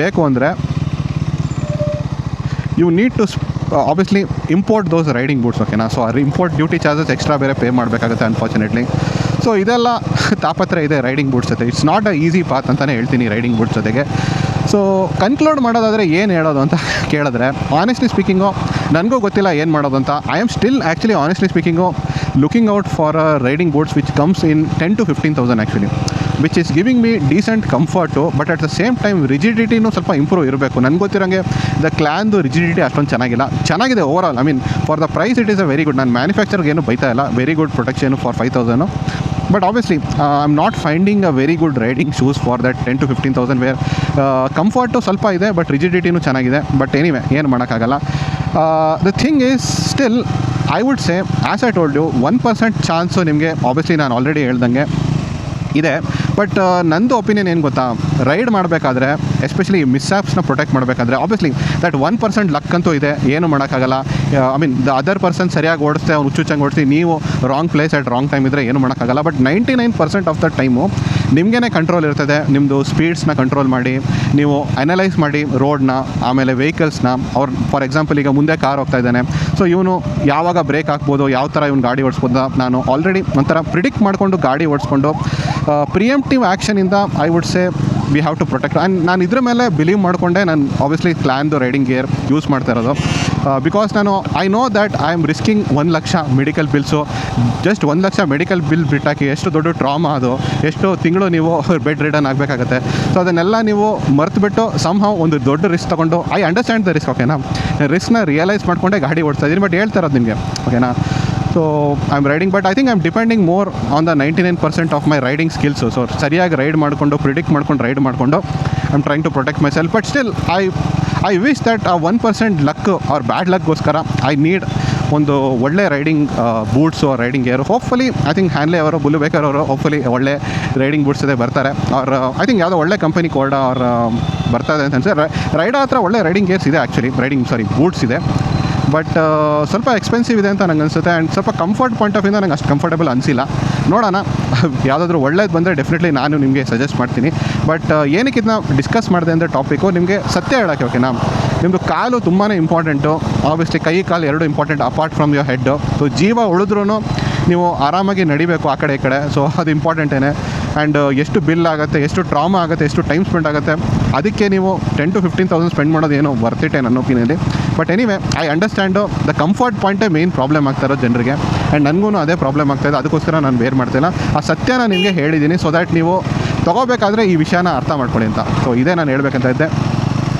ಬೇಕು ಅಂದರೆ you need to obviously import those riding boots. ಓಕೆನಾ, so import duty charges extra ಬೇರೆ pay ಮಾಡಬೇಕಾಗುತ್ತೆ unfortunately. So ಇದೆಲ್ಲ ತಾಪತ್ರ ಇದೆ ರೈಡಿಂಗ್ ಬೂಟ್ಸ್ ಜೊತೆ. It's not a easy path ಅಂತಲೇ ಹೇಳ್ತೀನಿ ರೈಡಿಂಗ್ ಬೂಟ್ಸ್ ಜೊತೆಗೆ. ಸೊ ಕನ್ಕ್ಲೂಡ್ ಮಾಡೋದಾದರೆ ಏನು ಹೇಳೋದು ಅಂತ ಕೇಳಿದ್ರೆ, ಆನೆಸ್ಟ್ಲಿ ಸ್ಪೀಕಿಂಗು ನನಗೂ ಗೊತ್ತಿಲ್ಲ ಏನು ಮಾಡೋದು ಅಂತ. I am still actually honestly speaking looking out for a riding boots which comes in 10,000 to 15,000 actually, which is giving me decent comfort. But at the same time ರಿಜಿಡಿಟಿನೂ ಸ್ವಲ್ಪ ಇಂಪ್ರೂವ್ ಇರಬೇಕು. ನನಗೆ ಗೊತ್ತಿರೋಂಗೆ the ಕ್ಲಾನ್ದು rigidity ಅಷ್ಟೊಂದು ಚೆನ್ನಾಗಿದೆ overall. I mean for the price it is a very good. ನಾನು ಮ್ಯಾನುಫ್ಯಾಕ್ಚರ್ಗೆ ಏನು ಬೈತಾ ಇಲ್ಲ, very good protection for 5,000. But obviously I am not finding a very good riding shoes for that 10,000 to 15,000 where comfort ಸ್ವಲ್ಪ ಇದೆ, but ರಿಜಿಡಿಟಿನೂ ಚೆನ್ನಾಗಿದೆ. But anyway ಏನು ಮಾಡೋಕ್ಕಾಗಲ್ಲ. The thing is still I would say, as I told you, 1% chance ನಿಮಗೆ obviously ನಾನು already ಹೇಳ್ದಂಗೆ ಇದೆ. ಬಟ್ ನಂದು ಒಪಿನಿಯನ್ ಏನು ಗೊತ್ತಾ, ರೈಡ್ ಮಾಡಬೇಕಾದ್ರೆ ಎಸ್ಪೆಷಲಿ ಮಿಸ್ಆ್ಯಪ್ಸ್ನ ಪ್ರೊಟೆಕ್ಟ್ ಮಾಡಬೇಕಾದ್ರೆ ಆಬ್ವಿಯಸ್ಲಿ ದಟ್ 1% ಲಕ್ ಅಂತೂ ಇದೆ, ಏನು ಮಾಡೋಕ್ಕಾಗಲ್ಲ. I mean the other person ಸರಿಯಾಗಿ ಓಡಿಸ್ತೆ, ಅವ್ನು ಹುಚ್ಚುಚ್ಚಂಗೆ ಓಡಿಸಿ, ನೀವು wrong place at wrong time ಇದ್ದರೆ ಏನು ಮಾಡೋಕ್ಕಾಗಲ್ಲ. ಬಟ್ 99% ಆಫ್ ದ ಟೈಮು ನಿಮಗೇ ಕಂಟ್ರೋಲ್ ಇರ್ತದೆ. ನಿಮ್ಮದು ಸ್ಪೀಡ್ಸ್ನ ಕಂಟ್ರೋಲ್ ಮಾಡಿ, ನೀವು ಅನಲೈಸ್ ಮಾಡಿ ರೋಡ್ನ, ಆಮೇಲೆ ವೆಹಿಕಲ್ಸ್ನ. ಅವ್ರು ಫಾರ್ ಎಕ್ಸಾಂಪಲ್ ಈಗ ಮುಂದೆ ಕಾರ್ ಹೋಗ್ತಾ ಇದ್ದಾನೆ, ಸೊ ಇವನು ಯಾವಾಗ ಬ್ರೇಕ್ ಹಾಕ್ಬೋದು, ಯಾವ ಥರ ಇವ್ನು ಗಾಡಿ ಓಡಿಸ್ಬೋದು, ನಾನು ಆಲ್ರೆಡಿ ಒಂಥರ ಪ್ರಿಡಿಕ್ಟ್ ಮಾಡಿಕೊಂಡು ಗಾಡಿ ಓಡಿಸ್ಕೊಂಡು ಪ್ರಿಯಂಪ್ಟಿವ್ ಆ್ಯಕ್ಷನಿಂದ I would say we have to protect. And ನಾನು ಇದ್ರ ಮೇಲೆ ಬಿಲೀವ್ ಮಾಡಿಕೊಂಡೆ ನಾನು ಆಬ್ವಿಯಸ್ಲಿ ಕ್ಲಾನ್ದು ರೈಡಿಂಗ್ ಗೇರ್ ಯೂಸ್ ಮಾಡ್ತಾ ಇರೋದು. ಬಿಕಾಸ್ ನಾನು I know that I am risking 1 lakh medical bills. Just 1 lakh medical bill ಬಿಟ್ಟಾಕಿ ಎಷ್ಟು ದೊಡ್ಡ ಟ್ರಾಮಾ ಅದು, ಎಷ್ಟು ತಿಂಗಳು ನೀವು ಬೆಡ್ ರಿಡನ್ ಆಗಬೇಕಾಗತ್ತೆ. ಸೊ ಅದನ್ನೆಲ್ಲ ನೀವು ಮರೆತುಬಿಟ್ಟು ಸಮ್ಹಾವ್ ಒಂದು ದೊಡ್ಡ ರಿಸ್ಕ್ ತೊಗೊಂಡು, ಐ ಅಂಡರ್ಸ್ಟ್ಯಾಂಡ್ ದ ರಿಸ್ಕ್, ಓಕೆನಾ. ರಿಸ್ಕ್ನ ರಿಯಲೈಸ್ ಮಾಡ್ಕೊಂಡೆ ಗಾಡಿ ಓಡಿಸ್ತಾ ಇದ್ದೀನಿ. ಬಟ್ ಹೇಳ್ತಾ ಇರೋದು ನಿಮಗೆ, ಓಕೆನಾ. So I am riding, but I think I am depending more on the 99% of my riding skills. So ಸರಿಯಾಗಿ ರೈಡ್ ಮಾಡಿಕೊಂಡು ಪ್ರಿಡಿಕ್ಟ್ ಮಾಡ್ಕೊಂಡು ರೈಡ್ ಮಾಡಿಕೊಂಡು I am trying to protect myself. But still I wish that ಆ 1% luck or bad ಲಕ್ಗೋಸ್ಕರ I need ಒಂದು ಒಳ್ಳೆ riding boots, riding gear. Hopefully I think ಹ್ಯಾನ್ಲೆ ಅವರು, ಬುಲ್ಲು ಬೇಕರ್ ಅವರು ಹೋಪ್ಫುಲಿ ಒಳ್ಳೆ ರೈಡಿಂಗ್ ಬೂಟ್ಸ್ ಇದೆ ಬರ್ತಾರೆ. ಅವ್ರು ಐ ಥಿಂಕ್ ಯಾವುದೋ ಒಳ್ಳೆ ಕಂಪನಿ ಕೋಲ್ಡ ಅವ್ರು ಬರ್ತಾ ಇದೆ ಅಂತ ಅನ್ಸುತ್ತೆ. ರೈಡರ್ ಹತ್ರ ಒಳ್ಳೆ ರೈಡಿಂಗ್ ಗೇರ್ಸ್ ಇದೆ ಆ್ಯಕ್ಚುಲಿ, ಬೂಟ್ಸ್ ಇದೆ. ಬಟ್ ಸ್ವಲ್ಪ ಎಕ್ಸ್ಪೆನ್ಸಿವ್ ಇದೆ ಅಂತ ನಂಗೆ ಅನಿಸುತ್ತೆ. ಆ್ಯಂಡ್ ಸ್ವಲ್ಪ ಕಂಫರ್ಟ್ ಪಾಯಿಂಟ್ ಆಫ್ ಇಂದ ನಂಗೆ ಅಷ್ಟು ಕಂಫರ್ಟಬಲ್ ಅನಿಸಿಲ್ಲ. ನೋಡೋಣ, ಯಾವುದಾದ್ರೂ ಒಳ್ಳೇದು ಬಂದರೆ ಡೆಫಿನೆಟ್ಲಿ ನಾನು ನಿಮಗೆ ಸಜೆಸ್ಟ್ ಮಾಡ್ತೀನಿ. ಬಟ್ ಏನಕ್ಕೆ ಇದನ್ನ ಡಿಸ್ಕಸ್ ಮಾಡಿದೆ ಅಂದರೆ ಟಾಪಿಕ್ಕು ನಿಮಗೆ ಸತ್ಯ ಹೇಳೋಕ್ಕೆ, ಓಕೆನಾ. ನಿಮ್ಮದು ಕಾಲು ತುಂಬಾ ಇಂಪಾರ್ಟೆಂಟು. ಆಬ್ವಿಯಸ್ಲಿ ಕೈ ಕಾಲು ಎರಡು important apart from your head. So ಜೀವ ಉಳಿದ್ರೂ ನೀವು ಆರಾಮಾಗಿ ನಡಿಬೇಕು ಆ ಕಡೆ ಈ ಕಡೆ. ಸೊ ಅದು ಇಂಪಾರ್ಟೆಂಟೇನೆ. ಆ್ಯಂಡ್ ಎಷ್ಟು ಬಿಲ್ ಆಗುತ್ತೆ, ಎಷ್ಟು ಟ್ರಾಮಾ ಆಗುತ್ತೆ, ಎಷ್ಟು ಟೈಮ್ ಸ್ಪೆಂಡ್ ಆಗುತ್ತೆ, ಅದಕ್ಕೆ ನೀವು 10,000 to 15,000 ಸ್ಪೆಂಡ್ ಮಾಡೋದು ಏನೋ ವರ್ತಿಟ್ಟೆ ನನ್ನ ಒಪಿನಿಯನ್ಲಿ. But anyway I understand the comfort ಪಾಯಿಂಟೇ ಮೇನ್ ಪ್ರಾಬ್ಲಮ್ ಆಗ್ತಾ ಇರೋದು ಜನರಿಗೆ. ಆ್ಯಂಡ್ ನನಗೂ ಅದೇ ಪ್ರಾಬ್ಲಮ್ ಆಗ್ತಾಯಿದೆ. ಅದಕ್ಕೋಸ್ಕರ ನಾನು ಬೇರೆ ಮಾಡ್ತಿಲ್ಲ. ಆ ಸತ್ಯನ ನಿಮಗೆ ಹೇಳಿದ್ದೀನಿ, ಸೊ ದ್ಯಾಟ್ ನೀವು ತೊಗೋಬೇಕಾದ್ರೆ ಈ ವಿಷಯನ ಅರ್ಥ ಮಾಡ್ಕೊಳ್ಳಿ ಅಂತ. ಸೊ ಇದೇ ನಾನು ಹೇಳ್ಬೇಕಂತ ಇದ್ದೆ.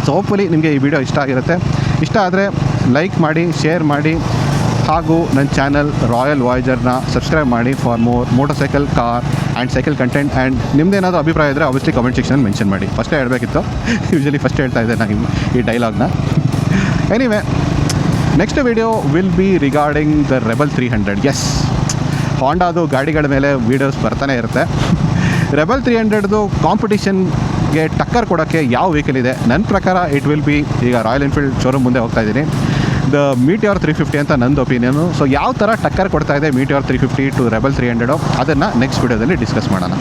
ಸೊ ಹೋಪ್ಫುಲಿ ನಿಮಗೆ ಈ ವಿಡಿಯೋ ಇಷ್ಟ ಆಗಿರುತ್ತೆ. ಇಷ್ಟ ಆದರೆ ಲೈಕ್ ಮಾಡಿ, ಶೇರ್ ಮಾಡಿ, ಹಾಗೂ ನನ್ನ ಚಾನಲ್ ರಾಯಲ್ ವಾಯ್ಜರ್ನ ಸಬ್ಸ್ಕ್ರೈಬ್ ಮಾಡಿ for more motorcycle, car and cycle content. And ನಿಮ್ಮದೇನಾದರೂ ಅಭಿಪ್ರಾಯ ಇದ್ದರೆ ಆಬ್ವಿಯಸ್ಲಿ ಕಮೆಂಟ್ ಸೆಕ್ಷನ್ ಮೆನ್ಷನ್ ಮಾಡಿ. ಫಸ್ಟೇ ಹೇಳಬೇಕಿತ್ತು, ಯೂಶಲಿ ಫಸ್ಟ್ ಹೇಳ್ತಾ ಇದ್ದೆ ನಾನು ಈ ಡೈಲಾಗ್ನ. Anyway next video will be regarding the rebel 300. Yes, ಹಾಂಡಾದು ಗಾಡಿಗಳ ಮೇಲೆ ವೀಡಿಯೋಸ್ ಬರ್ತಾನೆ ಇರುತ್ತೆ. ರೆಬಲ್ 300ದು ಕಾಂಪಿಟಿಷನ್ಗೆ ಟಕ್ಕರ್ ಕೊಡೋಕ್ಕೆ ಯಾವ ವೆಹಿಕಲ್ ಇದೆ? ನನ್ನ ಪ್ರಕಾರ ಇಟ್ ವಿಲ್ ಬಿ, ಈಗ ರಾಯಲ್ ಎನ್ಫೀಲ್ಡ್ ಶೋರೂಮ್ ಮುಂದೆ ಹೋಗ್ತಾ ಇದ್ದೀನಿ, ದ ಮೀಟಿಯಾರ್ 350 ಅಂತ ನಂದು ಒಪಿನಿಯನು. ಸೊ ಯಾವ ಥರ ಟಕ್ಕರ್ ಕೊಡ್ತಾ ಇದೆ ಮೀಟಿಯಾರ್ 350 ಟು ರೆಬಲ್ 300 ಅದನ್ನು ನೆಕ್ಸ್ಟ್ ವಿಡಿಯೋದಲ್ಲಿ ಡಿಸ್ಕಸ್ ಮಾಡೋಣ.